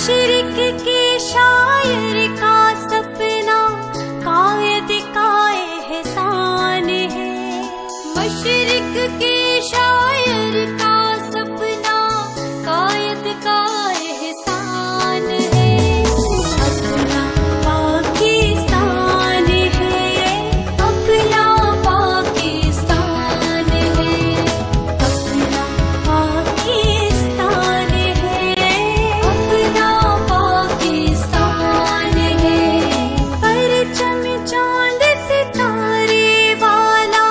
मशरिक के शायर का सपना कायद का एहसान है। मशरिक के शायर का सपना कायद का एहसान है। अपना पाकिस्तान है, अपना पाकिस्तान है, अपना पाकिस्तान है, अपना पाकिस्तान है। परचम चांद सितारे वाला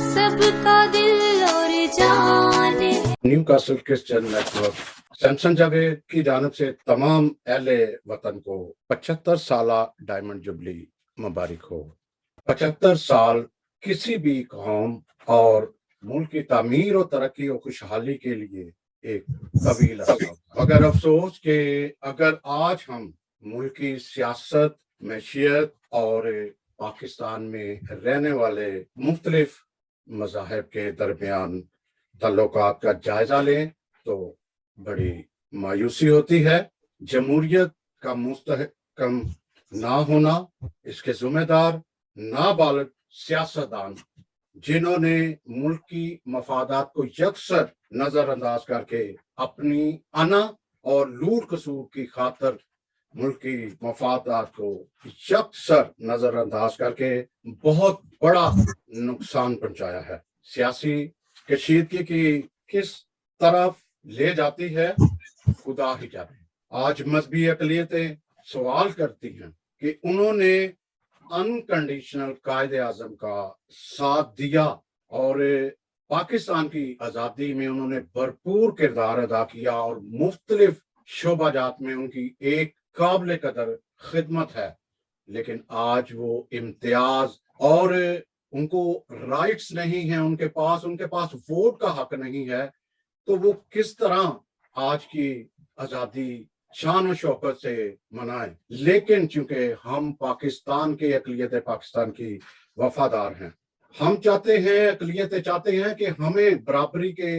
सबका दिल और जान है। New castle Christian network Samson Javed की जानब से तमाम अहले वतन को 75 साल डायमंड जुबली मुबारक हो। 75 साल किसी भी कौम और मुल्क की तामीर और तरक्की और खुशहाली के लिए एक तवील अरसा, मगर अफसोस के अगर आज हम मुल्क की सियासत, मैशियत और पाकिस्तान में रहने वाले मुख्तलिफ मज़ाहिब के दरमियान ताल्लुकात का जायजा लें तो बड़ी मायूसी होती है। जमहूरियत का मुस्तहकम ना होना, इसके जिम्मेदार नाबालिग सियासतदान जिन्होंने मुल्क की मफादात को यकसर नजरअंदाज करके अपनी अना और लूट खसूट की खातर मुल्क की मफादात को यकसर नजरअंदाज करके बहुत बड़ा नुकसान पहुंचाया है। सियासी कशीदगी की किस तरफ ले जाती है खुदा ही जाने। आज मजहबी अकलियतें सवाल करती हैं कि उन्होंने अनकंडीशनल कायदे आजम का साथ दिया और पाकिस्तान की आज़ादी में उन्होंने भरपूर किरदार अदा किया और मुख्तलिफ शोबाजात में उनकी एक काबिल कदर खिदमत है, लेकिन आज वो इम्तियाज और उनको राइट्स नहीं है, उनके पास वोट का हक नहीं है, तो वो किस तरह आज की आज़ादी शान और शौकत से मनाएं। लेकिन चूंकि हम पाकिस्तान के अकलियत पाकिस्तान की वफादार हैं, हम चाहते हैं, अकलियतें चाहते हैं कि हमें बराबरी के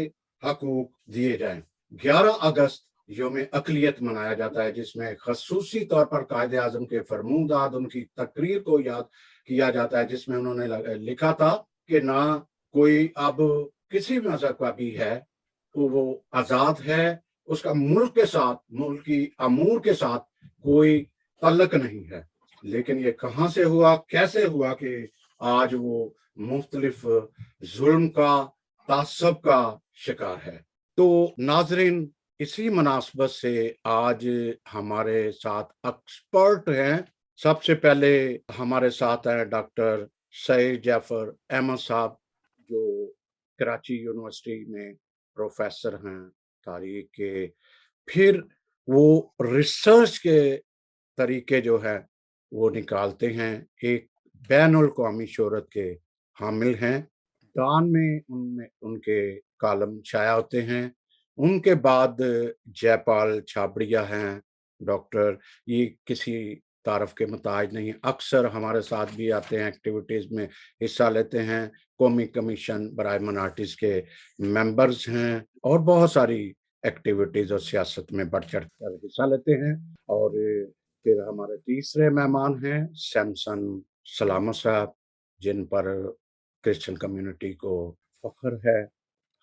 हकूक दिए जाएं। 11 अगस्त यौम अकलियत मनाया जाता है, जिसमें खसूसी तौर पर कायदे आजम के फरमूदात, उनकी तकरीर को याद किया जाता है, जिसमें उन्होंने लिखा था कि ना कोई अब किसी मजहब का भी है तो वो आज़ाद है, उसका मुल्क के साथ, मुल्क की अमूर के साथ कोई तल्लक नहीं है। लेकिन ये कहाँ से हुआ, कैसे हुआ कि आज वो मुख्तलिफ जुल्म का, तासब का शिकार है। तो नाजरीन, इसी मुनासबत से आज हमारे साथ एक्सपर्ट हैं। सबसे पहले हमारे साथ हैं डॉक्टर सईद जाफर अहमद साहब, जो कराची यूनिवर्सिटी में प्रोफेसर हैं तारीख के। फिर वो रिसर्च के तरीके जो है वो निकालते हैं, एक बैनुल अक़वामी शोहरत के हामिल हैं। दान में उनमें उनके कालम शाया होते हैं। उनके बाद जयपाल छाबड़िया हैं डॉक्टर, ये किसी तारफ के मुताज नहीं, अक्सर हमारे साथ भी आते हैं, एक्टिविटीज़ में हिस्सा लेते हैं, कौमी कमीशन बराए माइनॉरिटीज़ के मेंबर्स हैं और बहुत सारी एक्टिविटीज़ और सियासत में बढ़ चढ़ कर हिस्सा लेते हैं। और फिर हमारे तीसरे मेहमान हैं सैमसन सलामत साहब, जिन पर क्रिश्चियन कम्युनिटी को फख्र है,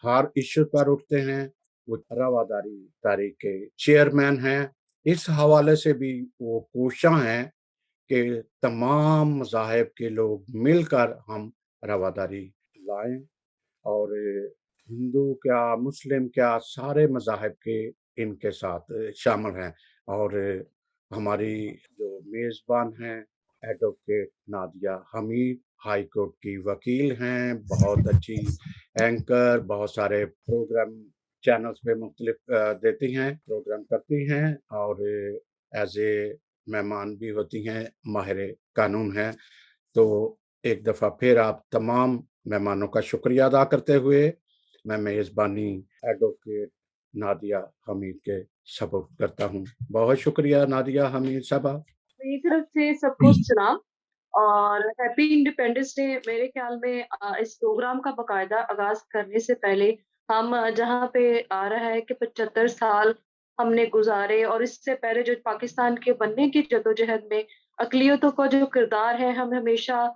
हर इश्यू पर उठते हैं। वो रवादारी तारीख के चेयरमैन हैं। इस हवाले से भी वो कोशां हैं कि तमाम मज़ाहिब के लोग मिलकर हम रवादारी लाएं, और हिंदू क्या, मुस्लिम क्या, सारे मज़ाहिब के इनके साथ शामिल हैं। और हमारी जो मेज़बान हैं advocate Nadia Hamid, high court की वकील हैं, बहुत अच्छी एंकर, बहुत सारे प्रोग्राम चैनल्स पे मुख्तलिफ देती हैं, प्रोग्राम करती हैं, और एज ए मेहमान भी होती हैं, माहिर कानून हैं। तो एक दफ़ा फिर आप तमाम मेहमानों का शुक्रिया अदा करते हुए मैं मेज़बानी एडवोकेट नादिया हमीद के सपोर्ट करता हूँ। बहुत शुक्रिया नादिया हमीद साहबा। मेरी तरफ से सबको सलाम और हैप्पी इंडिपेंडेंस डे। मेरे ख्याल में इस प्रोग्राम का बाकायदा आगाज करने से पहले हम जहाँ पे आ रहा है कि 75 साल ہم نے گزارے، اور اس سے پہلے جو پاکستان کے بننے کی جدوجہد میں اقلیتوں کا جو کردار ہے، ہم ہمیشہ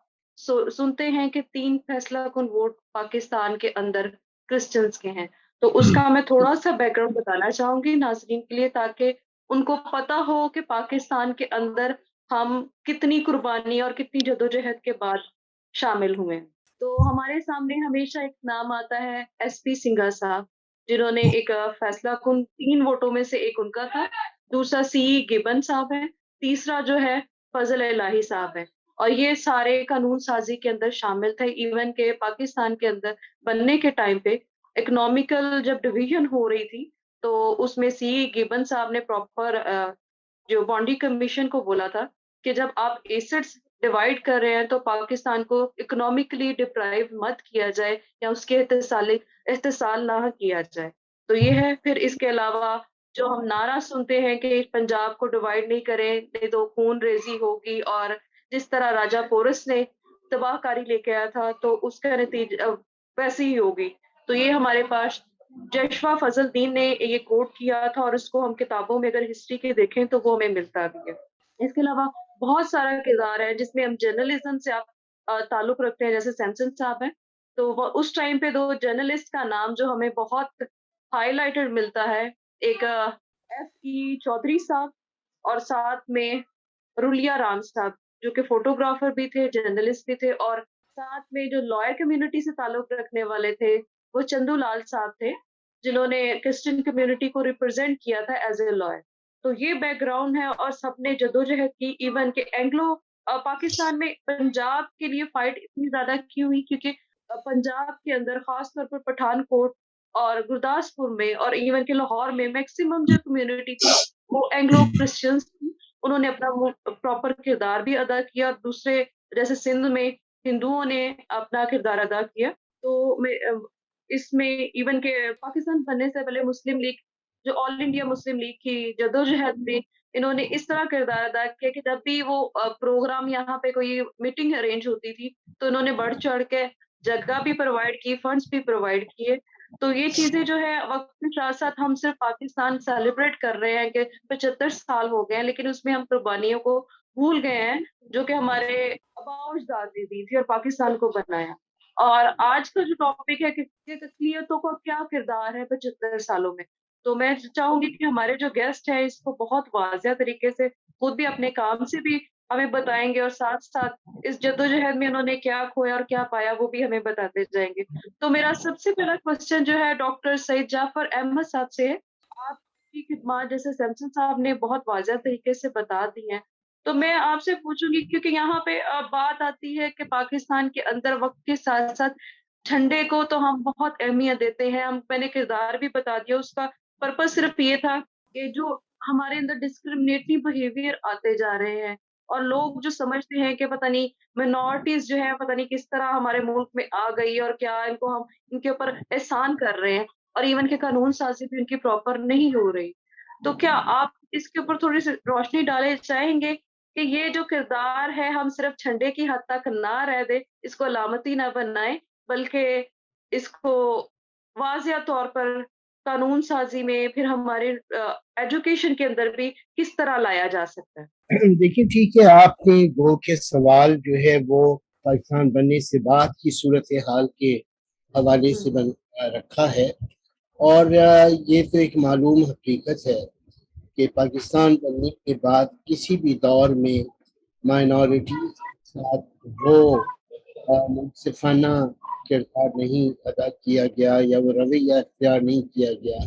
سنتے ہیں کہ 3 فیصلہ کن ووٹ پاکستان کے اندر کرسچنز کے ہیں۔ تو اس کا میں تھوڑا سا بیک گراؤنڈ بتانا چاہوں گی ناظرین کے لیے، تاکہ ان کو پتا ہو کہ پاکستان کے اندر ہم کتنی قربانی اور کتنی جدوجہد کے بعد شامل ہوئے ہیں۔ تو ہمارے سامنے ہمیشہ ایک نام آتا ہے ایس پی سنگھا صاحب، جنہوں نے ایک فیصلہ کن 3 ووٹوں میں سے ایک ان کا تھا، دوسرا سی گبن صاحب ہے، تیسرا جو ہے فضل الہی صاحب ہے، اور یہ سارے قانون سازی کے اندر شامل تھے۔ ایون کہ پاکستان کے اندر بننے کے ٹائم پہ اکنامیکل جب ڈویژن ہو رہی تھی، تو اس میں سی گبن صاحب نے پراپر جو بانڈی کمیشن کو بولا تھا کہ جب آپ ایسٹس ڈیوائڈ کر رہے ہیں تو پاکستان کو اکنامیکلی ڈپرائیو مت کیا جائے یا اس کے استحصال نہ کیا جائے۔ تو یہ ہے۔ پھر اس کے علاوہ جو ہم نعرہ سنتے ہیں کہ پنجاب کو ڈیوائڈ نہیں کریں نہیں تو خون ریزی ہوگی، اور جس طرح راجہ پورس نے تباہ کاری لے کے آیا تھا تو اس کا نتیجہ ویسے ہی ہوگی۔ تو یہ ہمارے پاس جشوا فضل الدین نے یہ کوٹ کیا تھا، اور اس کو ہم کتابوں میں اگر ہسٹری کے دیکھیں تو وہ ہمیں ملتا بھی ہے۔ اس کے علاوہ بہت سارا کردار ہے جس میں ہم جرنلزم سے آپ تعلق رکھتے ہیں، جیسے سیمسن صاحب ہیں، تو وہ اس ٹائم پہ 2 جرنلسٹ کا نام جو ہمیں بہت ہائی لائٹڈ ملتا ہے، ایک ایف ای چودھری صاحب اور ساتھ میں رولیا رام صاحب، جو کہ فوٹوگرافر بھی تھے، جرنلسٹ بھی تھے، اور ساتھ میں جو لائر کمیونٹی سے تعلق رکھنے والے تھے وہ چندو لال صاحب تھے، جنہوں نے کرسچن کمیونٹی کو ریپرزینٹ کیا تھا ایز اے لائر۔ تو یہ بیک گراؤنڈ ہے، اور سب نے جدوجہد کی۔ ایون کہ اینگلو پاکستان میں پنجاب کے لیے فائٹ اتنی زیادہ کیوں ہوئی، کیونکہ پنجاب کے اندر خاص طور پر پٹھان کوٹ اور گرداسپور میں اور ایون کہ لاہور میں میکسیمم جو کمیونٹی تھی وہ اینگلو کرسچنس تھی۔ انہوں نے اپنا پراپر کردار بھی ادا کیا، اور دوسرے جیسے سندھ میں ہندوؤں نے اپنا کردار ادا کیا۔ تو اس میں ایون کہ پاکستان بننے سے پہلے مسلم لیگ، جو آل انڈیا مسلم لیگ کی جدوجہد میں انہوں نے اس طرح کردار ادا کیا کہ جب بھی وہ پروگرام یہاں پہ کوئی میٹنگ ارینج ہوتی تھی تو انہوں نے بڑھ چڑھ کے جگہ بھی پرووائڈ کی، فنڈز بھی پرووائڈ کیے۔ تو یہ چیزیں جو ہے وقت کے ساتھ ساتھ ہم صرف پاکستان سیلیبریٹ کر رہے ہیں کہ 75 سال ہو گئے ہیں، لیکن اس میں ہم قربانیوں کو بھول گئے ہیں جو کہ ہمارے آباء و اجداد نے دی تھی اور پاکستان کو بنایا۔ اور آج کا جو ٹاپک ہے کہ اقلیتوں کا کیا کردار ہے 75 سالوں میں، تو میں چاہوں گی کہ ہمارے جو گیسٹ ہیں اس کو بہت واضح طریقے سے خود بھی اپنے کام سے بھی ہمیں بتائیں گے، اور ساتھ ساتھ اس جدوجہد میں انہوں نے کیا کھویا اور کیا پایا وہ بھی ہمیں بتاتے جائیں گے۔ تو میرا سب سے پہلا کوشچن جو ہے ڈاکٹر سعید جعفر احمد صاحب سے ہے۔ آپ کی خدمات جیسے سیمسن صاحب نے بہت واضح طریقے سے بتا دی ہیں، تو میں آپ سے پوچھوں گی کیونکہ یہاں پہ بات آتی ہے کہ پاکستان کے اندر وقت کے ساتھ ساتھ جھنڈے کو تو ہم بہت اہمیت دیتے ہیں، میں نے کردار بھی بتا دیا، اس کا پرپس صرف یہ تھا کہ جو ہمارے اندر ڈسکریمنیٹری بہیویئر آتے جا رہے ہیں اور لوگ جو سمجھتے ہیں کہ پتہ نہیں مائنورٹیز جو ہے پتہ نہیں کس طرح ہمارے ملک میں آ گئی اور کیا ان کو ہم ان کے اوپر احسان کر رہے ہیں، اور ایون کہ قانون سازی بھی ان کی پراپر نہیں ہو رہی۔ تو کیا آپ اس کے اوپر تھوڑی سی روشنی ڈالے چاہیں گے کہ یہ جو کردار ہے ہم صرف جھنڈے کی حد تک نہ رہ دے، اس کو علامتی نہ بنائیں، بلکہ اس کو واضح طور پر قانون سازی میں پھر ہمارے ایجوکیشن کے اندر بھی کس طرح لایا جا سکتا ہے؟ دیکھیں ٹھیک ہے، آپ نے گو کے سوال جو ہے وہ پاکستان بننے سے بعد کی صورتحال کے حوالے سے رکھا ہے، اور یہ تو ایک معلوم حقیقت ہے کہ پاکستان بننے کے بعد کسی بھی دور میں مائنورٹیز کے ساتھ وہ منصفانہ کردار نہیں ادا کیا گیا یا وہ رویہ اختیار نہیں کیا گیا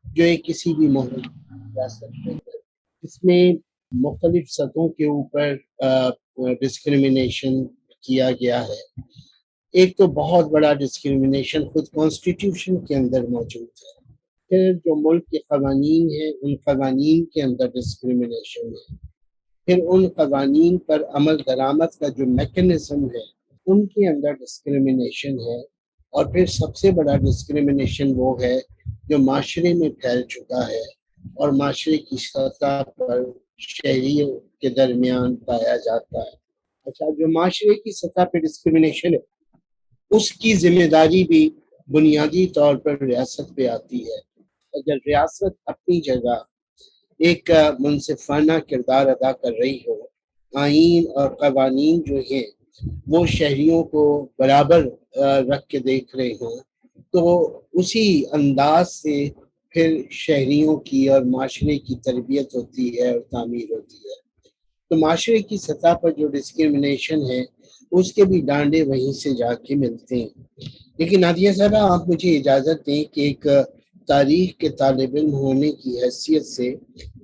جو ایک کسی بھی ملک ریاست میں ہے۔ اس میں مختلف سطحوں کے اوپر ڈسکریمنیشن کیا گیا ہے۔ ایک تو بہت بڑا ڈسکریمنیشن خود کانسٹیٹیوشن کے اندر موجود ہے، پھر جو ملک کے قوانین ہیں ان قوانین کے اندر ڈسکریمنیشن ہے، پھر ان قوانین پر عمل درآمد کا جو میکنزم ہے ان کے اندر ڈسکریمنیشن ہے، اور پھر سب سے بڑا ڈسکریمنیشن وہ ہے جو معاشرے میں پھیل چکا ہے اور معاشرے کی سطح پر شہریوں کے درمیان پایا جاتا ہے۔ اچھا، جو معاشرے کی سطح پہ ڈسکریمنیشن ہے اس کی ذمہ داری بھی بنیادی طور پر ریاست پہ آتی ہے۔ اگر ریاست اپنی جگہ ایک منصفانہ کردار ادا کر رہی ہو، آئین اور قوانین جو ہیں وہ شہریوں کو برابر رکھ کے دیکھ رہے ہوں، تو اسی انداز سے پھر شہریوں کی اور معاشرے کی تربیت ہوتی ہے اور تعمیر ہوتی ہے۔ تو معاشرے کی سطح پر جو ڈسکرمنیشن ہے اس کے بھی ڈانڈے وہیں سے جا کے ملتے ہیں۔ لیکن نادیہ صاحبہ، آپ مجھے اجازت دیں کہ ایک تاریخ کے طالب علم ہونے کی حیثیت سے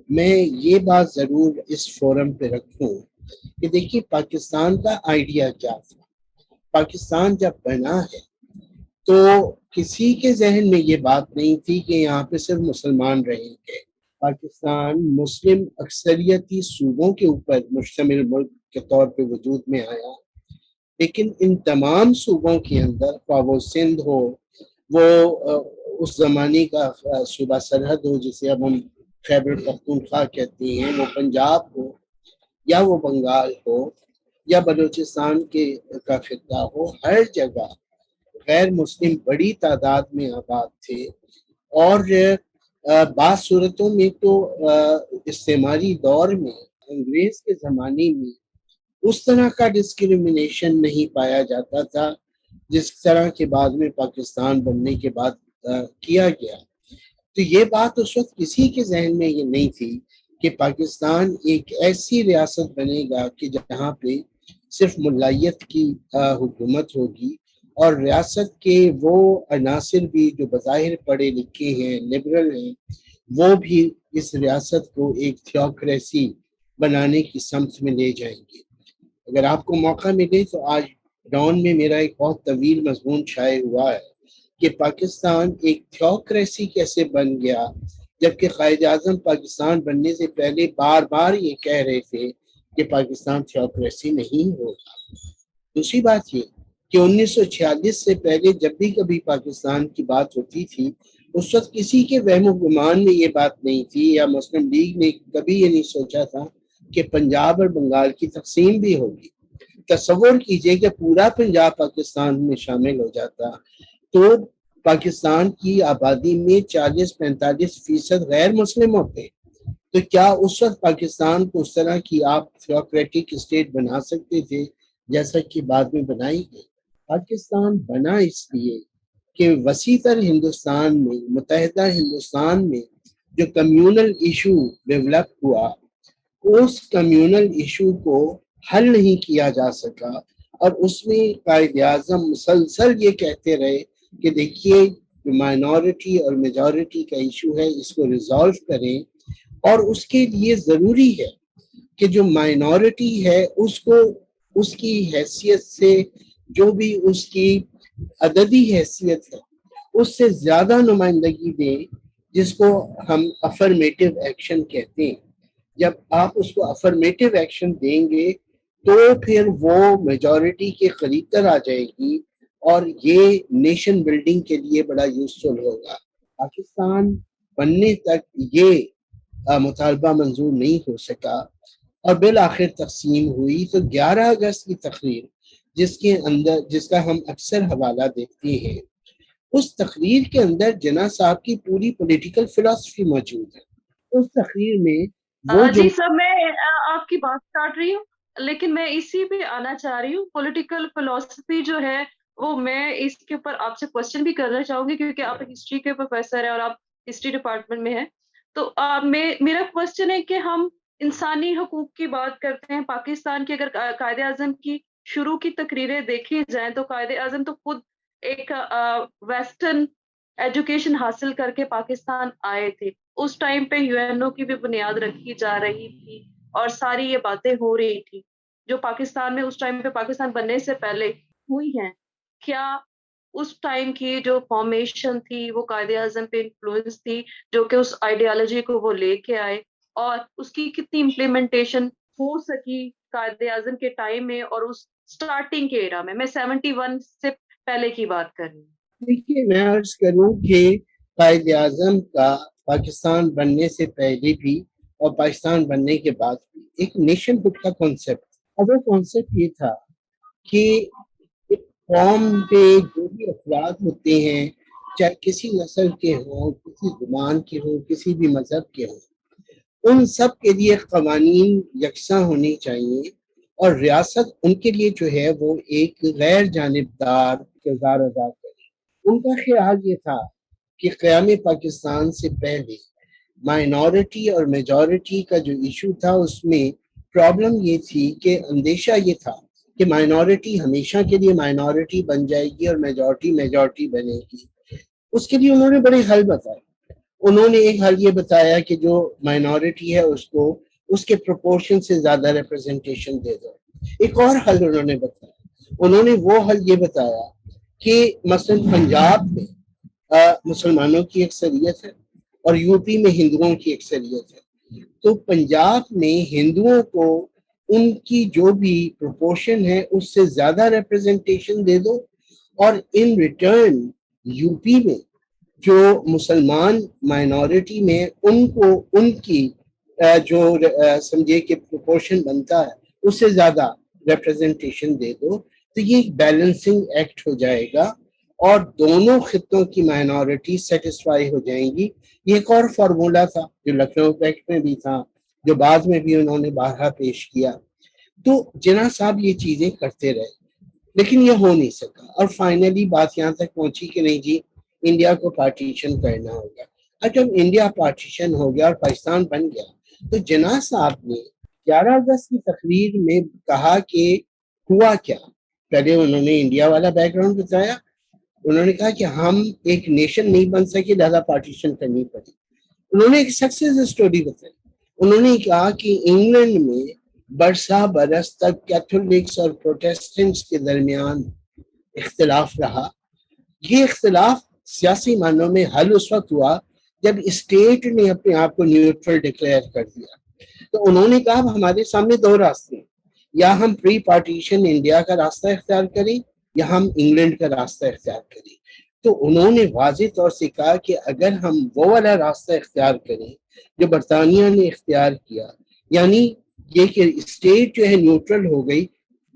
میں یہ بات ضرور اس فورم پہ رکھوں کہ دیکھیے پاکستان کا آئیڈیا کیا تھا۔ پاکستان جب بنا ہے تو کسی کے ذہن میں یہ بات نہیں تھی کہ یہاں پہ صرف مسلمان رہیں گے۔ پاکستان مسلم اکثریتی صوبوں کے اوپر مشتمل ملک کے طور پہ وجود میں آیا، لیکن ان تمام صوبوں کے اندر خواہ وہ سندھ ہو، وہ اس زمانے کا صوبہ سرحد ہو جسے اب ہم خیبر پختونخوا کہتے ہیں، وہ پنجاب ہو یا وہ بنگال ہو یا بلوچستان کا خطہ ہو، ہر جگہ غیر مسلم بڑی تعداد میں آباد تھے۔ اور بعض صورتوں میں تو استعماری دور میں انگریز کے زمانے میں اس طرح کا ڈسکریمنیشن نہیں پایا جاتا تھا جس طرح کے بعد میں پاکستان بننے کے بعد کیا گیا۔ تو یہ بات اس وقت کسی کے ذہن میں یہ نہیں تھی کہ پاکستان ایک ایسی ریاست بنے گا کہ جہاں پہ صرف ملائیت کی حکومت ہوگی اور ریاست کے وہ عناصر بھی جو بظاہر پڑھے لکھے ہیں، لبرل ہیں، وہ بھی اس ریاست کو ایک تھیوکریسی بنانے کی سمت میں لے جائیں گے۔ اگر آپ کو موقع ملے تو آج ڈان میں میرا ایک بہت طویل مضمون شائع ہوا ہے کہ پاکستان ایک تھیوکریسی کیسے بن گیا، جبکہ قائد اعظم پاکستان بننے سے پہلے بار بار یہ کہہ رہے تھے کہ پاکستان تھیوکریسی نہیں ہوگا۔ دوسری بات یہ کہ 1946 سے پہلے جب بھی کبھی پاکستان کی بات ہوتی تھی اس وقت کسی کے وہم و گمان میں یہ بات نہیں تھی، یا مسلم لیگ نے کبھی یہ نہیں سوچا تھا کہ پنجاب اور بنگال کی تقسیم بھی ہوگی۔ تصور کیجئے کہ پورا پنجاب پاکستان میں شامل ہو جاتا تو پاکستان کی آبادی میں 40-45% غیر مسلم ہوتے، تو کیا اس وقت پاکستان کو اس طرح کی آپ تھیوکریٹک اسٹیٹ بنا سکتے تھے جیسا کہ بعد میں بنائی گئی؟ پاکستان بنا اس لیے کہ وسیع تر ہندوستان میں، متحدہ ہندوستان میں جو کمیونل ایشو ڈیولپ ہوا، اس کمیونل ایشو کو حل نہیں کیا جا سکا، اور اس میں قائد اعظم مسلسل یہ کہتے رہے کہ دیکھیے مائنورٹی اور میجورٹی کا ایشو ہے، اس کو ریزالو کریں، اور اس کے لیے ضروری ہے کہ جو مائنورٹی ہے اس کو اس کی حیثیت سے، جو بھی اس کی عددی حیثیت ہے اس سے زیادہ نمائندگی دیں، جس کو ہم افرمیٹو ایکشن کہتے ہیں۔ جب آپ اس کو افرمیٹو ایکشن دیں گے تو پھر وہ میجورٹی کے قریب تر آ جائے گی، اور یہ نیشن بلڈنگ کے لیے بڑا یوزفل ہوگا۔ پاکستان بننے تک یہ مطالبہ منظور نہیں ہو سکا، اور بالآخر تقسیم ہوئی۔ تو 11 اگست کی تقریر جس کا ہم اکثر حوالہ دیکھتے ہیں، اس تقریر کے اندر جناح صاحب کی پوری پولیٹیکل فلسفی موجود ہے۔ اس تقریر میں وہ جی سر، میں آپ کی بات کاٹ رہی ہوں، لیکن میں اسی پہ آنا چاہ رہی ہوں۔ پولیٹیکل فلسفی جو ہے وہ میں اس کے اوپر آپ سے کوشچن بھی کرنا چاہوں گی، کیونکہ آپ ہسٹری کے پروفیسر ہیں اور آپ ہسٹری ڈپارٹمنٹ میں ہیں۔ تو میرا کوشچن ہے کہ ہم انسانی حقوق کی بات کرتے ہیں پاکستان کی، اگر قائد اعظم کی شروع کی تقریریں دیکھی جائیں تو قائد اعظم تو خود ایک ویسٹرن ایجوکیشن حاصل کر کے پاکستان آئے تھے۔ اس ٹائم پہ یو این او کی بھی بنیاد رکھی جا رہی تھی اور ساری یہ باتیں ہو رہی تھی جو پاکستان میں اس ٹائم پہ پاکستان بننے سے پہلے ہوئی ہیں۔ کیا اس ٹائم کی جو فارمیشن تھی وہ قائد اعظم پہ انفلوئنس تھی، جو کہ اس آئیڈیالوجی کو وہ لے کے آئے، اور اس کی کتنی امپلیمنٹیشن ہو سکی قائد اعظم کے ٹائم میں اور اس سٹارٹنگ کے ایرا میں 71 سے پہلے کی بات کر رہی ہوں۔ دیکھیے میں عرض کروں کہ قائد اعظم کا پاکستان بننے سے پہلے بھی اور پاکستان بننے کے بعد بھی ایک نیشن ہڈ کا کانسیپٹ، اور وہ کانسیپٹ یہ تھا کہ ایک قوم پہ جو بھی افراد ہوتے ہیں، چاہے کسی نسل کے ہوں، کسی زبان کے ہوں، کسی بھی مذہب کے ہوں، ان سب کے لیے قوانین یکساں ہونی چاہیے اور ریاست ان کے لیے جو ہے وہ ایک غیر جانبدار کردار ادا کرے. ان کا خیال یہ تھا کہ قیام پاکستان سے پہلے مائنورٹی اور میجورٹی کا جو ایشو تھا اس میں پرابلم یہ تھی کہ اندیشہ یہ تھا کہ مائنورٹی ہمیشہ کے لیے مائنورٹی بن جائے گی اور میجورٹی میجورٹی بنے گی. اس کے لیے انہوں نے بڑے حل بتائے. انہوں نے ایک حل یہ بتایا کہ جو مائنورٹی ہے اس کو اس کے پروپورشن سے زیادہ ریپرزنٹیشن دے دو. ایک اور حل انہوں نے بتایا. انہوں نے وہ حل یہ بتایا کہ مثلا پنجاب میں مسلمانوں کی اکثریت ہے اور یو پی میں ہندوؤں کی اکثریت ہے, تو پنجاب میں ہندوؤں کو ان کی جو بھی پروپورشن ہے اس سے زیادہ ریپرزنٹیشن دے دو, اور ان ریٹرن یو پی میں جو مسلمان مائنورٹی میں ان کو ان کی جو سمجھے کہ پروپورشن بنتا ہے اس سے زیادہ ریپرزنٹیشن دے دو, تو یہ ایک بیلنسنگ ایکٹ ہو جائے گا اور دونوں خطوں کی مائنورٹی سیٹسفائی ہو جائیں گی. یہ ایک اور فارمولا تھا جو لکھنؤ ایکٹ میں بھی تھا, جو بعد میں بھی انہوں نے بارہا پیش کیا. تو جناح صاحب یہ چیزیں کرتے رہے لیکن یہ ہو نہیں سکا, اور فائنلی بات یہاں تک پہنچی کہ نہیں جی انڈیا کو پارٹیشن کرنا ہوگا. اور جب انڈیا پارٹیشن ہو گیا اور پاکستان بن گیا تو جناح صاحب نے 11 اگست کی تقریر میں کہا کہ ہوا کیا. پہلے انہوں نے انڈیا والا بیک گراؤنڈ بتایا. انہوں نے کہا کہ ہم ایک نیشن نہیں بن سکے لہذا پارٹیشن کرنی پڑی. انہوں نے ایک سکسیس سٹوری بتائی. انہوں نے کہا کہ انگلینڈ میں برسا برس تک کیتھولکس اور پروٹیسٹنٹس کے درمیان اختلاف رہا. یہ اختلاف سیاسی معنوں میں حل اس وقت ہوا جب اسٹیٹ نے اپنے آپ کو نیوٹرل ڈکلیئر کر دیا. تو انہوں نے کہا ہمارے سامنے دو راستے ہیں, یا ہم پری پارٹیشن انڈیا کا راستہ اختیار کریں یا ہم انگلینڈ کا راستہ اختیار کریں. تو انہوں نے واضح طور سے کہا کہ اگر ہم وہ والا راستہ اختیار کریں جو برطانیہ نے اختیار کیا, یعنی یہ کہ اسٹیٹ جو ہے نیوٹرل ہو گئی,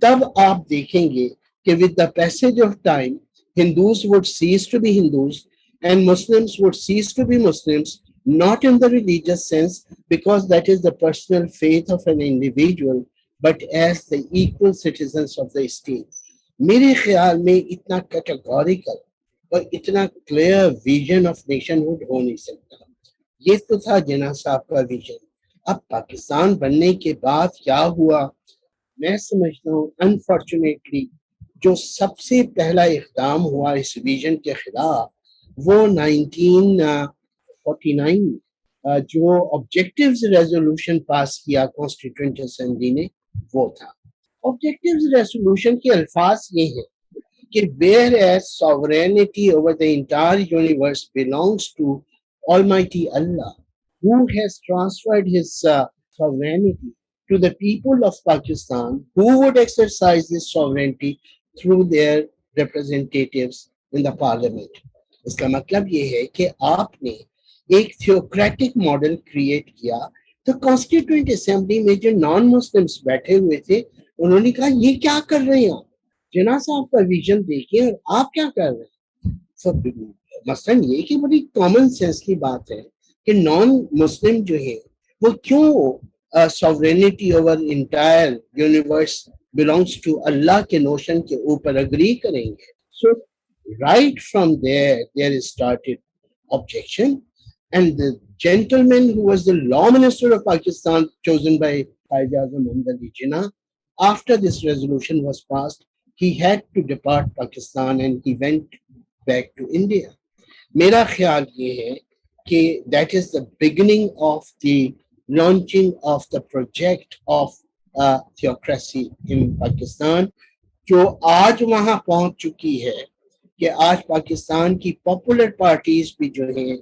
تب آپ دیکھیں گے کہ with the passage of time Hindus would cease to be Hindus and Muslims would cease to be Muslims, not in the religious sense because that is the personal faith of an individual, but as the equal citizens of the state. میرے خیال میں اتنا categorical اور اتنا clear vision of nationhood ہو نہیں سکتا. یہ تو تھا جناح صاحب کا ویژن. اب پاکستان بننے کے بعد کیا ہوا, میں سمجھتا ہوں انفارچونیٹلی جو سب سے پہلا اقدام ہوا اس ویژن کے خلاف وہ 1949 جو آبجیکٹیوز ریزولوشن پاس کیا کانسٹیٹوئنٹ اسمبلی نے, وہ تھا. آبجیکٹیوز ریزولوشن کے الفاظ یہ ہیں کہ whereas sovereignty over the entire universe belongs to Almighty Allah, who has transferred his sovereignty to the people of Pakistan, who would exercise this sovereignty through their representatives in the parliament. اس کا مطلب یہ ہے کہ آپ نے ایک theocratic model create کیا. تو کانسٹیٹوئنٹ اسمبلی میں جو نان مسلمس بیٹھے ہوئے تھے انہوں نے کہا یہ کیا کر رہے ہیں آپ, جناح صاحب کا ویژن دیکھیں اور آپ کیا کر رہے ہیں. مثلاً یہ کہ بڑی کامن سینس کی بات ہے کہ نان مسلم جو ہے وہ کیوں sovereignty over entire universe belongs to Allah کے نوشن کے اوپر اگری کریں گے. So right from there started objection, and the gentleman who was the law minister of Pakistan chosen by Qaid Azam Muhammad Ali Jinnah, after this resolution was passed, he had to depart Pakistan and he went back to India. میرا خیال یہ ہے کہ that is the beginning of the launching of the project of theocracy in Pakistan, جو آج وہاں پہنچ چکی ہے کہ آج پاکستان کی پاپولر پارٹیز بھی جو ہیں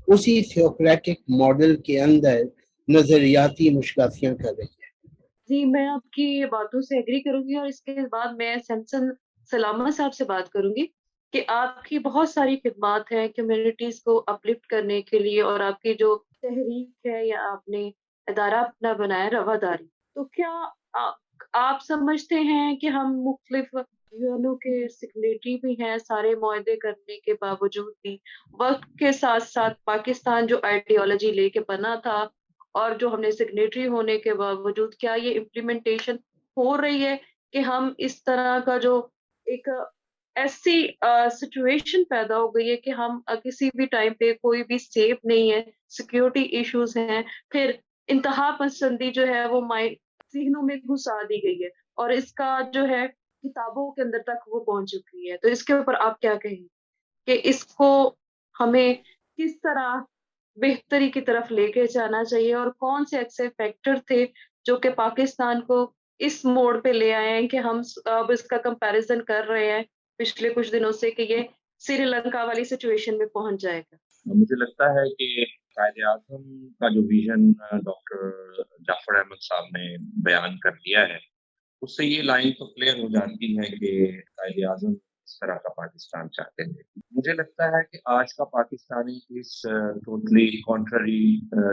اسی تھیوکریٹک ماڈل کے اندر نظریاتی مشکلاتیاں کر رہی ہیں. جی میں آپ کی باتوں سے ایگری کروں گی اور اس کے بعد میں سیمسن سلامہ صاحب سے بات کروں گی کہ آپ کی بہت ساری خدمات ہیں کمیونٹیز کو اپلفٹ کرنے کے لیے, اور آپ کی جو تحریک ہے یا آپ نے ادارہ اپنا بنایا رواداری, تو کیا آپ سمجھتے ہیں کہ ہم مختلف یونو کے سیکریٹری بھی ہیں, سارے معاہدے کرنے کے باوجود بھی وقت کے ساتھ ساتھ پاکستان جو آئیڈیالوجی لے کے بنا تھا اور جو ہم نے سگنیٹری ہونے کے باوجود کیا یہ امپلیمنٹیشن ہو رہی ہے کہ ہم اس طرح کا جو ایک ایسی سچویشن پیدا ہو گئی ہے کہ ہم کسی بھی ٹائم پہ کوئی بھی سیف نہیں ہے، سیکیورٹی ایشوز ہیں، پھر انتہا پسندی جو ہے وہ ذہنوں میں گھسا دی گئی ہے اور اس کا جو ہے کتابوں کے اندر تک وہ پہنچ چکی ہے. تو اس کے اوپر آپ کیا کہیں کہ اس کو ہمیں کس طرح بہتری کی طرف لے کے جانا چاہیے اور کون سے ایسے فیکٹر تھے جو کہ پاکستان کو اس موڑ پہ لے آئے ہیں کہ ہم اب اس کا کمپیریزن کر رہے ہیں پچھلے کچھ دنوں سے کہ یہ سری لنکا والی سچویشن میں پہنچ جائے گا؟ مجھے لگتا ہے کہ قائد اعظم کا جو ویژن ڈاکٹر جعفر احمد صاحب نے بیان کر دیا ہے اس سے یہ لائن تو کلیئر ہو جاتی ہے کہ قائد اعظم اس طرح کا پاکستان چاہتے ہیں. مجھے لگتا ہے کہ آج کا Pakistani is totally contrary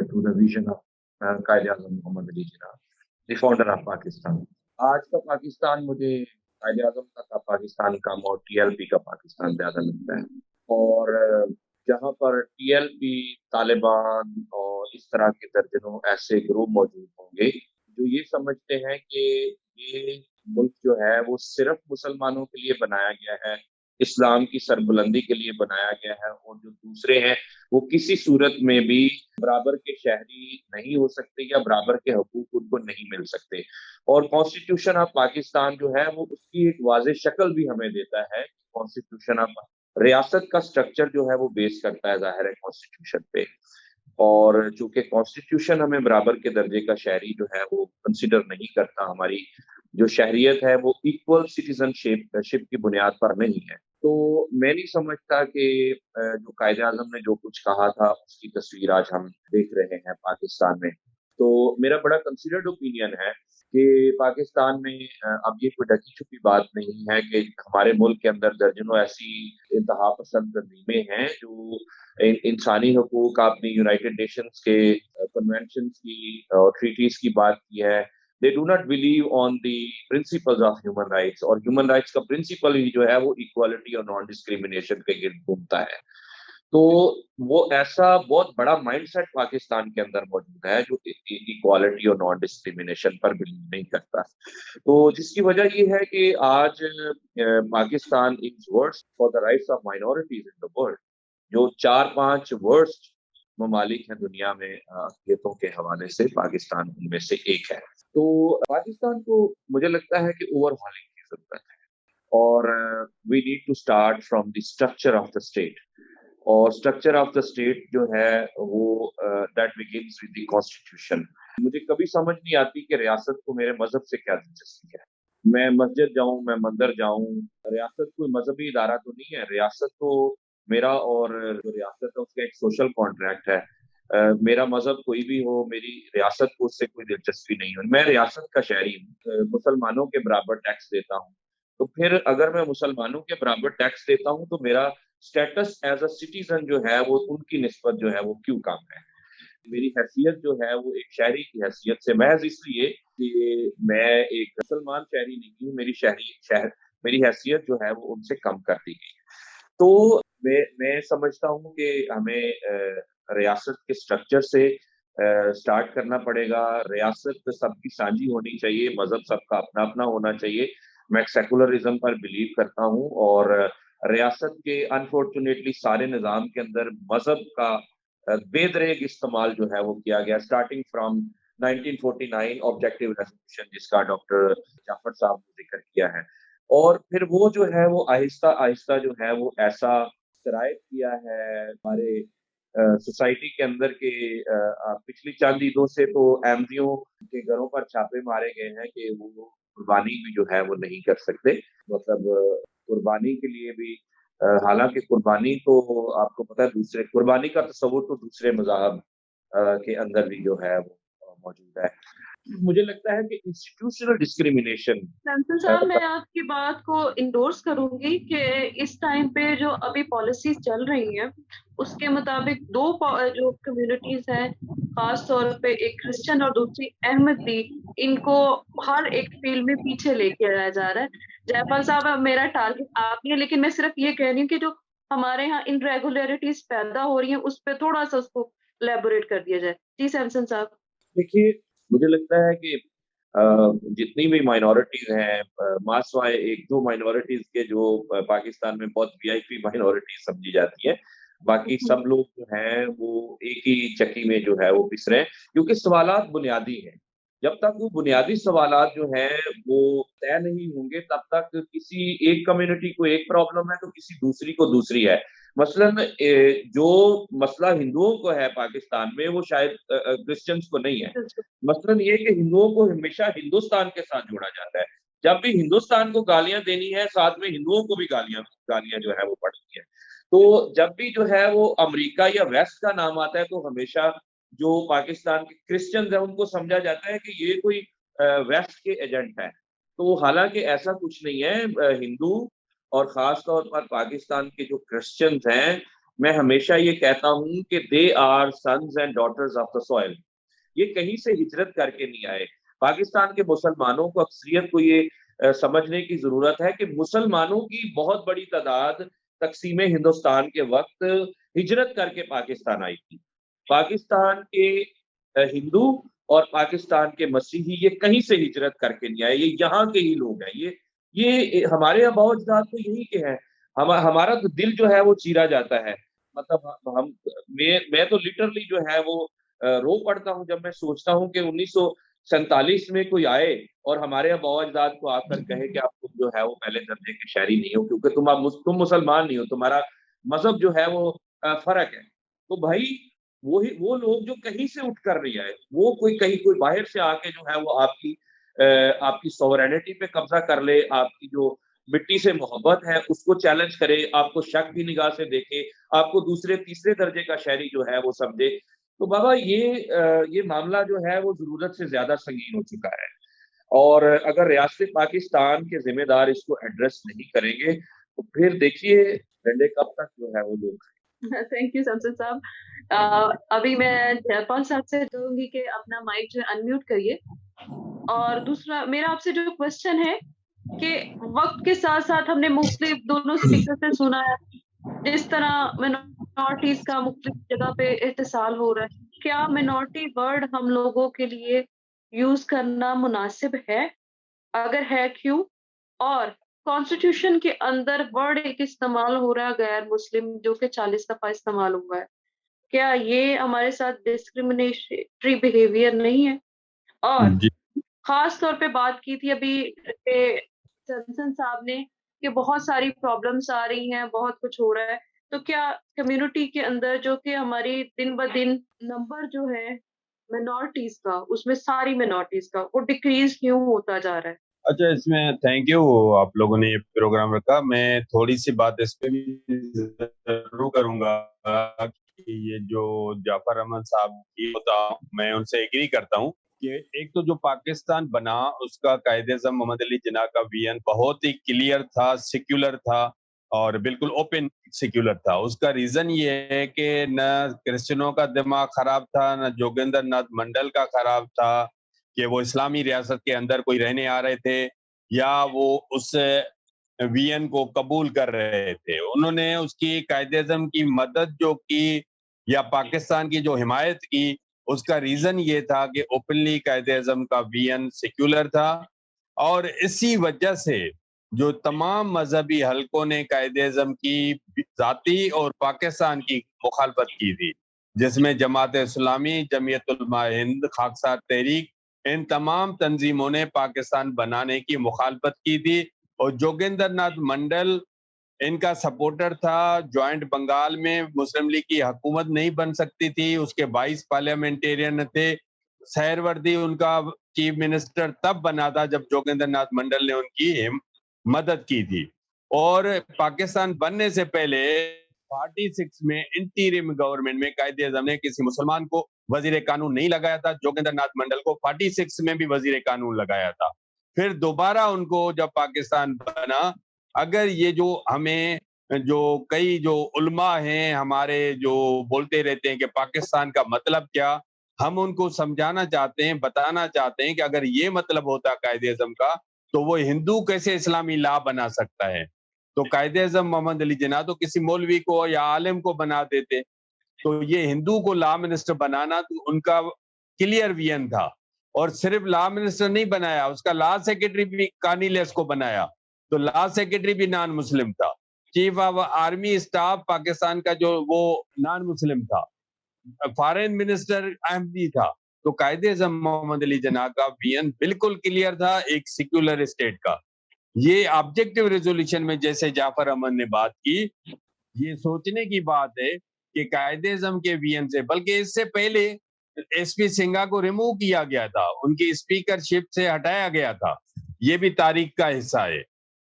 to the vision of Quaid Azam Muhammad Ali Jinnah the founder of Pakistan. آج کا پاکستان مجھے قائد اعظم کا پاکستان کم اور ٹی ایل پی کا پاکستان زیادہ لگتا ہے. اور جہاں پر ٹی ایل پی، طالبان اور اس طرح کے درجنوں ایسے گروہ موجود ہوں گے جو یہ سمجھتے ہیں کہ یہ ملک جو ہے وہ صرف مسلمانوں کے لیے بنایا گیا ہے، اسلام کی سربلندی کے لیے بنایا گیا ہے، اور جو دوسرے ہیں وہ کسی صورت میں بھی برابر کے شہری نہیں ہو سکتے یا برابر کے حقوق ان کو نہیں مل سکتے. اور کانسٹیٹیوشن آف پاکستان جو ہے وہ اس کی ایک واضح شکل بھی ہمیں دیتا ہے. کانسٹیٹیوشن آف ریاست کا سٹرکچر جو ہے وہ بیس کرتا ہے ظاہر ہے کانسٹیٹیوشن پہ، اور چونکہ کانسٹیٹیوشن ہمیں برابر کے درجے کا شہری جو ہے وہ کنسیڈر نہیں کرتا، ہماری جو شہریت ہے وہ ایکول سٹیزن شپ کی بنیاد پر نہیں ہے. تو میں نہیں سمجھتا کہ جو قائد اعظم نے جو کچھ کہا تھا اس کی تصویر آج ہم دیکھ رہے ہیں پاکستان میں. تو میرا بڑا کنسیڈرڈ اوپینین ہے کہ پاکستان میں اب یہ کوئی ڈھکی چھپی بات نہیں ہے کہ ہمارے ملک کے اندر درجنوں ایسی انتہا پسند تنظیمیں ہیں جو انسانی حقوق، آپ نے یونائٹڈ نیشنز کے کنونشنز کی اور ٹریٹیز کی بات کی ہے. They do not believe on the principles of human rights, اور human rights کا principle ہی جو ہے وہ equality اور non discrimination کے گرد گھومتا ہے. تو وہ ایسا بہت بڑا مائنڈ سیٹ پاکستان کے اندر موجود ہے جو ایکوالٹی اور نان ڈسکریمنیشن پر بلیو نہیں کرتا. تو جس کی وجہ یہ ہے کہ آج Pakistan is worst for the rights of minorities in the world, جو 4-5 ورسٹ ممالک ہیں دنیا میں اقلیتوں کے حوالے سے، پاکستان ان میں سے ایک ہے. تو پاکستان کو مجھے لگتا ہے کہ اوور ہالنگ کی ضرورت ہے، اور we need to start from the structure of the state. اور اسٹرکچر آف دا اسٹیٹ جو ہے وہ that begins with the constitution. مجھے کبھی سمجھ نہیں آتی کہ ریاست کو میرے مذہب سے کیا دلچسپی ہے. میں مسجد جاؤں، میں مندر جاؤں، ریاست کوئی مذہبی ادارہ تو نہیں ہے. ریاست تو میرا اور جو ریاست ہے اس کا ایک سوشل کانٹریکٹ ہے. میرا مذہب کوئی بھی ہو، میری ریاست کو اس سے کوئی دلچسپی نہیں ہو. میں ریاست کا شہری ہوں، مسلمانوں کے برابر ٹیکس دیتا ہوں. تو پھر اگر میں مسلمانوں کے برابر ٹیکس دیتا ہوں تو میرا اسٹیٹس ایز اے سٹیزن جو ہے وہ ان کی نسبت جو ہے وہ کیوں کم ہے؟ میری حیثیت جو ہے وہ ایک شہری کی حیثیت سے محض اس لیے کہ میں ایک مسلمان شہری نہیں ہوں، میری حیثیت جو ہے وہ ان سے کم کر دی گئی. تو میں سمجھتا ہوں کہ ہمیں ریاست کے سٹرکچر سے سٹارٹ کرنا پڑے گا. ریاست سب کی سانجھی ہونی چاہیے، مذہب سب کا اپنا اپنا ہونا چاہیے. میں سیکولرزم پر بلیو کرتا ہوں، اور ریاست کے انفارچونیٹلی سارے نظام کے اندر مذہب کا بے دریغ استعمال جو ہے وہ کیا گیا، اسٹارٹنگ فرام 1949 آبجیکٹیو ریزولوشن جس کا ڈاکٹر جعفر صاحب نے ذکر کیا ہے. اور پھر وہ جو ہے وہ آہستہ آہستہ جو ہے وہ ایسا شرائط کیا ہے ہمارے سوسائٹی کے اندر کہ پچھلی چند عیدوں سے تو احمدیوں کے گھروں پر چھاپے مارے گئے ہیں کہ وہ قربانی بھی جو ہے وہ نہیں کر سکتے. مطلب قربانی کے لیے بھی، حالانکہ قربانی تو آپ کو پتہ ہے دوسرے قربانی کا تصور تو دوسرے مذاہب کے اندر بھی جو ہے وہ موجود ہے. مجھے لگتا ہے کہ انسٹیٹیوشنل ڈسکریمنیشن. سینسل صاحب، میں آپ کی بات کو انڈورس کروں گی کہ اس ٹائم پہ جو ابھی پالیسیز چل رہی ہیں اس کے مطابق دو جو کمیونٹیز ہیں، خاص طور پہ ایک کرسچن اور دوسری احمدی، ان کو ہر ایک فیلڈ میں پیچھے لے کے آیا جا رہا ہے. جعفر صاحب، میرا ٹارگٹ آپ ہی ہے، لیکن میں صرف یہ کہہ رہی ہوں کہ جو ہمارے یہاں انریگولیرٹیز پیدا ہو رہی ہیں اس پہ تھوڑا سا اس کو الیبوریٹ کر دیا جائے. جی سیمسن صاحب. देखिए, मुझे लगता है कि जितनी भी माइनॉरिटीज़ हैं, मासवाए 1-2 माइनॉरिटीज़ के जो पाकिस्तान में बहुत वीआईपी माइनॉरिटीज़ समझी जाती हैं। बाकी सब लोग जो हैं वो एक ही चक्की में जो है वो पिस रहे हैं, क्योंकि सवालात बुनियादी हैं। जब तक वो बुनियादी सवालात जो हैं वो तय नहीं होंगे, तब तक किसी एक कम्युनिटी को एक प्रॉब्लम है तो किसी दूसरी को दूसरी है। मसलन जो मसला हिंदुओं को है पाकिस्तान में, वो शायद क्रिश्चियंस को नहीं है। मसलन ये कि हिंदुओं को हमेशा हिंदुस्तान के साथ जोड़ा जाता है। जब भी हिंदुस्तान को गालियाँ देनी है, साथ में हिंदुओं को भी गालियाँ गालियाँ जो है वो पड़ती हैं। तो जब भी जो है वो अमेरिका या वेस्ट का नाम आता है, तो हमेशा जो पाकिस्तान के क्रिश्चियंस हैं, उनको समझा जाता है कि ये कोई वेस्ट के एजेंट हैं। तो हालाँकि ऐसा कुछ नहीं है। हिंदू और ख़ास तौर पर पाकिस्तान के जो क्रिश्चियंस हैं, मैं हमेशा ये कहता हूँ कि they are sons and daughters of the soil. ये कहीं से हिजरत करके नहीं आए। पाकिस्तान के मुसलमानों को अक्सरियत को ये समझने की ज़रूरत है कि मुसलमानों की बहुत बड़ी तादाद तक़सीम हिंदुस्तान के वक़्त हिजरत करके पाकिस्तान आई थी। पाकिस्तान के हिंदू और पाकिस्तान के मसीही ये कहीं से हिजरत करके नहीं आए, ये यहाँ के ही लोग हैं। ये हमारे आबाओ-अजदाद तो यहीं के हैं। हमारा तो दिल जो है वो चीरा जाता है। मतलब हम मैं तो लिटरली जो है वो रो पड़ता हूँ जब मैं सोचता हूँ कि 1947 में कोई आए और हमारे आबाओ-अजदाद को आकर कहे कि आप तुम जो है वो पहले दर्जे के शहरी नहीं हो, क्योंकि तुम मुसलमान नहीं हो, तुम्हारा मज़हब जो है वो फ़र्क है। तो भाई वो लोग जो कहीं से उठ कर नहीं आए, वो कोई बाहर से आके जो है वो आपकी सॉवरेनिटी पे कब्ज़ा कर ले, आपकी जो मिट्टी से मोहब्बत है उसको चैलेंज करे, आपको शक की निगाह से देखे, आपको दूसरे तीसरे दर्जे का शहरी जो है वो समझे। तो बाबा ये मामला जो है वो ज़रूरत से ज़्यादा संगीन हो चुका है, और अगर रियासत पाकिस्तान के ज़िम्मेदार इसको एड्रेस नहीं करेंगे, तो फिर देखिए डंडे कब तक जो है वो लोग। थैंक यू शमसद साहब। अभी मैं जयपाल साहब से कहूँगी कि अपना माइक जो है अनम्यूट करिए। और दूसरा मेरा आपसे जो क्वेश्चन है कि वक़्त के साथ-साथ हमने मुख्तलिफ दोनों स्पीकर से सुना है, जिस तरह मिनॉरिटीज़ का मुख्तलिफ जगह पे इस्तेसाल हो रहा है। क्या मिनॉरिटी वर्ड हम लोगों के लिए यूज़ करना मुनासिब है? अगर है क्यों? और कॉन्स्टिट्यूशन के अंदर वर्ड एक इस्तेमाल हो रहा है गैर मुस्लिम जो कि 40 दफ़ा इस्तेमाल हुआ है। क्या ये हमारे साथ डिस्क्रिमिनेटरी बिहेवियर नहीं है? और जी ख़ास तौर पे बात की थी अभी जॉनसन साहब ने कि बहुत सारी प्रॉब्लम्स आ रही हैं, बहुत कुछ हो रहा है। तो क्या कम्युनिटी के अंदर जो कि हमारी दिन-ब-दिन नंबर जो है मिनॉरिटीज़ का, उसमें सारी मिनॉरिटीज़ का, वो डिक्रीज़ क्यों होता जा रहा है? अच्छा, इसमें थैंक यू, आप लोगों ने ये प्रोग्राम रखा। मैं थोड़ी सी बात इस पे भी जरूर करूंगा कि ये जो जाफर अहमद साहब की होता, मैं उनसे एग्री करता हूँ कि एक तो जो पाकिस्तान बना उसका कायदे-ए-आज़म मोहम्मद अली जिन्ना का विजन बहुत ही क्लियर था, सेक्युलर था और बिल्कुल ओपन सेक्युलर था। उसका रीजन ये है कि न क्रिश्चियनों का दिमाग खराब था, न जोगिंदर नाथ मंडल का खराब था कि वो इस्लामी रियासत के अंदर कोई रहने आ रहे थे या वो उस वीएन को कबूल कर रहे थे। उन्होंने उसकी कायदे-ए-आज़म की मदद जो की या पाकिस्तान की जो हिमायत की, उसका रीजन ये था कि ओपनली कायदे-ए-आज़म का वीएन सेक्युलर था और इसी वजह से जो तमाम मजहबी हलकों ने कायदे-ए-आज़म की जाती और पाकिस्तान की मुखालफत की थी, जिसमें जमात इस्लामी, जमीयत उलमा हिंद, खाकसार तहरीक, इन तमाम तंजीमों ने पाकिस्तान बनाने की मुखालफत की थी और जोगिंदर नाथ मंडल इनका सपोर्टर था। जॉइंट बंगाल में मुस्लिम लीग की हुकूमत नहीं बन सकती थी, उसके 22 पार्लियामेंटेरियन थे। सहरवर्दी उनका चीफ मिनिस्टर तब बना था जब जोगिंदर नाथ मंडल ने उनकी मदद की थी। और पाकिस्तान बनने से पहले 46 में इंटीरिम गवर्नमेंट में कायदे-ए-आज़म ने किसी मुसलमान को वजीर कानून नहीं लगाया था। जोगिंदर नाथ मंडल को 46 में भी वजीर कानून लगाया था। फिर दोबारा उनको जब पाकिस्तान बना, अगर ये जो हमें जो कई जो उलमा हैं हमारे जो बोलते रहते हैं कि पाकिस्तान का मतलब क्या, हम उनको समझाना चाहते हैं, बताना चाहते हैं कि अगर ये मतलब होता कायदे-ए-आज़म का, तो वो हिंदू कैसे इस्लामी लॉ बना सकता है? तो कायदे-ए-आज़म मोहम्मद अली जिन्ना तो किसी मौलवी को या आलिम को बना देते। तो ये हिंदू को लॉ मिनिस्टर बनाना तो उनका क्लियर विजन था, और सिर्फ लॉ मिनिस्टर नहीं बनाया, उसका लॉ सेक्रेटरी भी कार्निलियस को बनाया, तो लॉ सेक्रेटरी भी नॉन मुस्लिम था, chief of army staff Pakistan का जो वो नॉन मुस्लिम था, फॉरेन मिनिस्टर अहमदी था। तो कायदे-ए-आज़म मोहम्मद अली जिन्ना का विजन बिल्कुल क्लियर था एक सेक्युलर स्टेट का। ये ऑब्जेक्टिव रेजोल्यूशन में जैसे जाफर अहमद ने बात की, ये सोचने की बात है कि कायदे-ए-आज़म के विजन से, बल्कि इससे पहले एसपी सिंघा को रिमूव किया गया था, उनकी स्पीकरशिप से हटाया गया था, ये भी तारीख का हिस्सा है।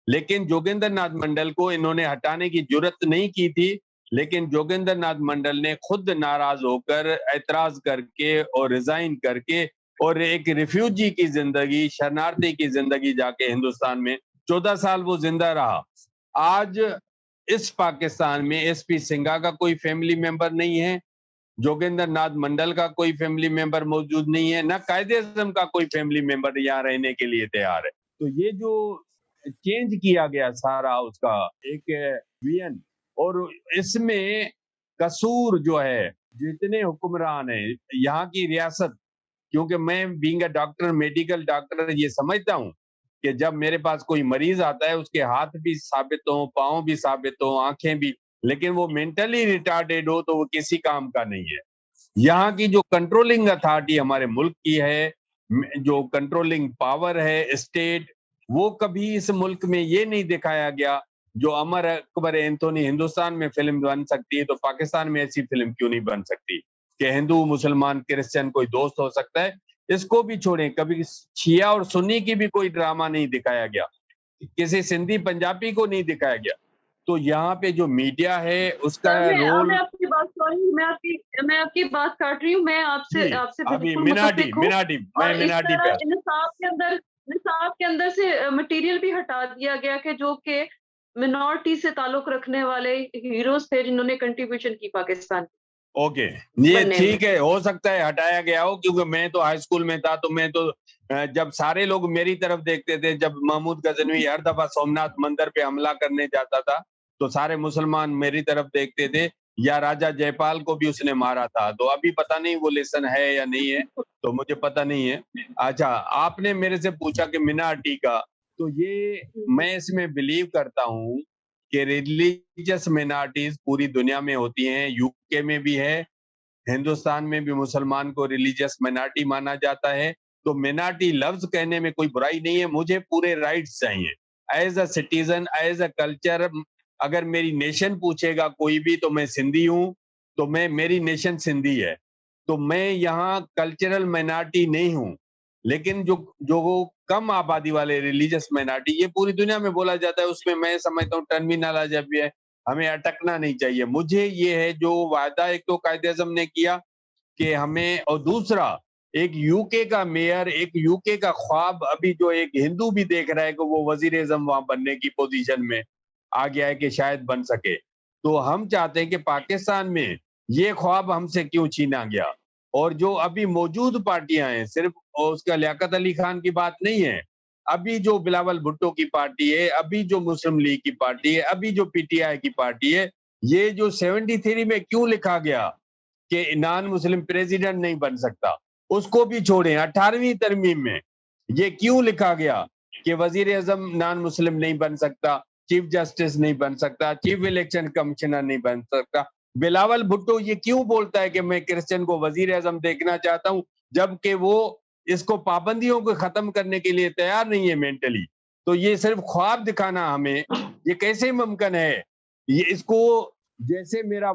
लेकिन जोगेंद्र नाथ मंडल को इन्होंने हटाने की जुर्रत नहीं की थी, लेकिन जोगेंद्र नाथ मंडल ने खुद नाराज होकर एतराज करके और रिजाइन करके और एक रिफ्यूजी की जिंदगी, शरणार्थी की जिंदगी जाके हिंदुस्तान में 14 साल वो जिंदा रहा। आज इस पाकिस्तान में एसपी सिंघा का कोई फैमिली मेंबर नहीं है, जोगेंद्र नाथ मंडल का कोई फैमिली मेंबर मौजूद नहीं है, ना कायदे-ए-आज़म का कोई फैमिली मेंबर यहाँ रहने के लिए तैयार है। तो ये जो चेंज किया गया सारा उसका एक विजन, और इसमें कसूर जो है जितने हुक्मरान हैं यहाँ की रियासत, क्योंकि मैं being a doctor, medical doctor, ये समझता हूँ कि जब मेरे पास कोई मरीज आता है उसके हाथ भी साबित हो, पाँव भी साबित हो, आंखें भी, लेकिन वो मेंटली रिटार्डेड हो तो वो किसी काम का नहीं है। यहाँ की जो कंट्रोलिंग अथॉरिटी हमारे मुल्क की है, जो कंट्रोलिंग पावर है स्टेट, वो कभी इस मुल्क में ये नहीं दिखाया गया। जो अमर अकबर एंथोनी हिंदुस्तान में फिल्म बन सकती है, तो पाकिस्तान में ऐसी फिल्म क्यों नहीं बन सकती कि हिंदू, मुसलमान, क्रिश्चियन कोई दोस्त हो सकता है। इसको भी छोड़ें, कभी शिया और सुन्नी की भी कोई ड्रामा नहीं दिखाया गया, किसी सिंधी पंजाबी को नहीं दिखाया गया। तो यहाँ पे जो मीडिया है उसका रोल, मैं आपकी बात, सॉरी, मैं आपकी बात काट रही हूँ, मैं आपसे अभी बिल्कुल मिनाटी मुत्तफिक हूँ। मैं और इस मिनाटी तरह पे निसाब के अंदर से मटेरियल भी हटा दिया गया कि जो कि मिनॉरिटी से ताल्लुक रखने वाले हीरोज थे जिन्होंने कंट्रीब्यूशन की पाकिस्तान ओके, ये बनने में। ठीक है, हो सकता है हटाया गया हो, क्योंकि मैं तो हाई स्कूल में था, तो मैं तो जब सारे लोग मेरी तरफ देखते थे, जब महमूद गजनवी हर दफा सोमनाथ मंदिर पे हमला करने जाता था तो सारे मुसलमान मेरी तरफ देखते थे, या राजा जयपाल को भी उसने मारा था। तो अभी पता नहीं वो लेसन है या नहीं है, तो मुझे पता नहीं है। अच्छा, आपने मेरे से पूछा कि मिनाटी का, तो ये मैं इसमें बिलीव करता हूँ कि रिलीजियस माइनॉरिटीज पूरी दुनिया में होती हैं, यूके में भी है, हिंदुस्तान में भी मुसलमान को रिलीजियस माइनॉरिटी माना जाता है। तो माइनॉरिटी लफ्ज कहने में कोई बुराई नहीं है, मुझे पूरे राइट्स चाहिए as a citizen, as a culture. अगर मेरी नेशन पूछेगा कोई भी, तो मैं सिंधी हूँ, तो मेरी नेशन सिंधी है, तो मैं यहाँ कल्चरल माइनॉरिटी नहीं हूँ। लेकिन जो जो वो कम आबादी वाले रिलीजियस माइनॉरिटी, ये पूरी दुनिया में बोला जाता है, उसमें मैं समझता हूँ टर्मिनोलॉजी भी है, हमें अटकना नहीं चाहिए। मुझे ये है जो वायदा एक तो कायदे-ए-आज़म ने किया कि हमें, और दूसरा एक यूके का मेयर, एक यूके का ख्वाब अभी जो एक हिंदू भी देख रहा है कि वो वजीर-ए-आज़म वहां बनने की पोजीशन में आ गया है कि शायद बन सके। तो हम चाहते हैं कि पाकिस्तान में ये ख्वाब हमसे क्यों छीना गया। और जो अभी मौजूद पार्टियां हैं, सिर्फ उसका लियाकत अली खान की बात नहीं है, अभी जो बिलावल भुट्टो की पार्टी है, अभी जो मुस्लिम लीग की पार्टी है, अभी जो पीटीआई की पार्टी है, ये जो 73 में क्यों लिखा गया कि नॉन मुस्लिम प्रेसिडेंट नहीं बन सकता, उसको भी छोड़ें। 18वीं तरमीम में ये क्यों लिखा गया कि वजीर आजम नॉन मुस्लिम नहीं बन सकता, चीफ जस्टिस नहीं बन सकता, चीफ इलेक्शन कमिश्नर नहीं बन सकता। बिलावल भुट्टो ये क्यों बोलता है कि मैं क्रिश्चियन को वजीर आजम देखना चाहता हूं, जबकि वो इसको पाबंदियों को खत्म करने के लिए तैयार नहीं है मेंटली। तो ये सिर्फ ख्वाब दिखाना हमें, ये कैसे मुमकिन है? ये इसको, जैसे मेरा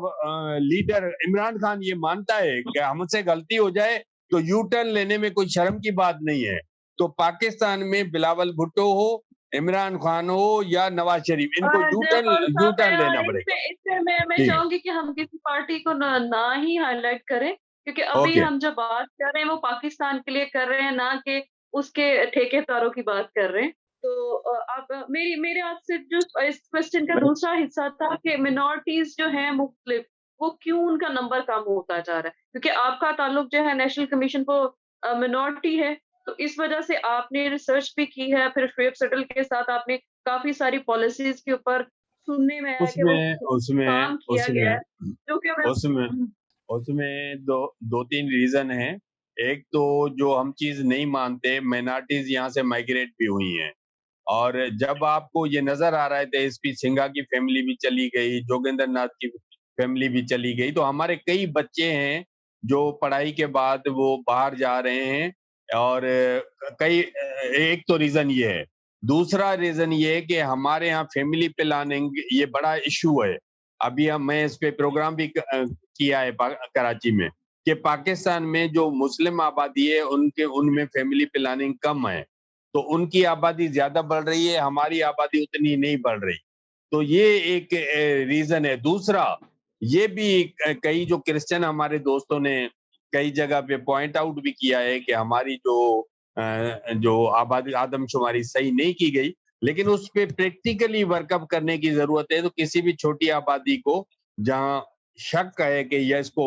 लीडर इमरान खान ये मानता है कि हमसे गलती हो जाए तो यू टर्न लेने में कोई शर्म की बात नहीं है। तो पाकिस्तान में बिलावल भुट्टो हो, इमरान खान हो या नवाज शरीफ, इनको यू टर्न लेना पड़ेगा। इससे मैं ठीक है, चाहूंगी कि हम किसी पार्टी को ना ही हाईलाइट करें, क्योंकि अभी ओके, हम जो बात कर रहे हैं वो पाकिस्तान के लिए कर रहे हैं, ना कि उसके ठेकेदारों की बात कर रहे हैं। तो आप मेरे आपसे जो इस क्वेश्चन का दूसरा हिस्सा था कि मिनॉरिटीज जो हैं मुख्तलिफ, वो क्यों उनका नंबर कम होता जा रहा है, क्योंकि आपका ताल्लुक जो है नेशनल कमीशन फॉर मिनॉरिटी है, तो इस वजह से आपने रिसर्च भी की है, फिर शुएब सटल के साथ आपने काफी सारी पॉलिसीज के ऊपर सुनने में आया कि वो उसमें उसमें काम किया गया है, उसमें जो कि मैं उसमें उसमें दो तीन रीजन हैं। एक तो जो हम चीज नहीं मानते, माइनॉरिटीज यहाँ से माइग्रेट भी हुई हैं, और जब आपको ये नजर आ रहा है एसपी सिंघा की फैमिली भी चली गई, जोगेंद्र नाथ की फैमिली भी चली गई, तो हमारे कई बच्चे हैं जो पढ़ाई के बाद वो बाहर जा रहे हैं, और कई एक तो रीजन ये है। दूसरा रीजन ये है कि हमारे यहाँ फैमिली प्लानिंग ये बड़ा इशू है। अभी मैं इस पे प्रोग्राम भी किया है कराची में, कि पाकिस्तान में जो मुस्लिम आबादी है उनमें फैमिली प्लानिंग कम है, तो उनकी आबादी ज्यादा बढ़ रही है, हमारी आबादी उतनी नहीं बढ़ रही, तो ये एक रीजन है। दूसरा ये भी कई जो क्रिश्चियन हमारे दोस्तों ने कई जगह पे पॉइंट आउट भी किया है कि हमारी जो आबादी आदमशुमारी सही नहीं की गई, लेकिन उस पे प्रैक्टिकली वर्कअप करने की जरूरत है। तो किसी भी छोटी आबादी को जहां शक है कि यस को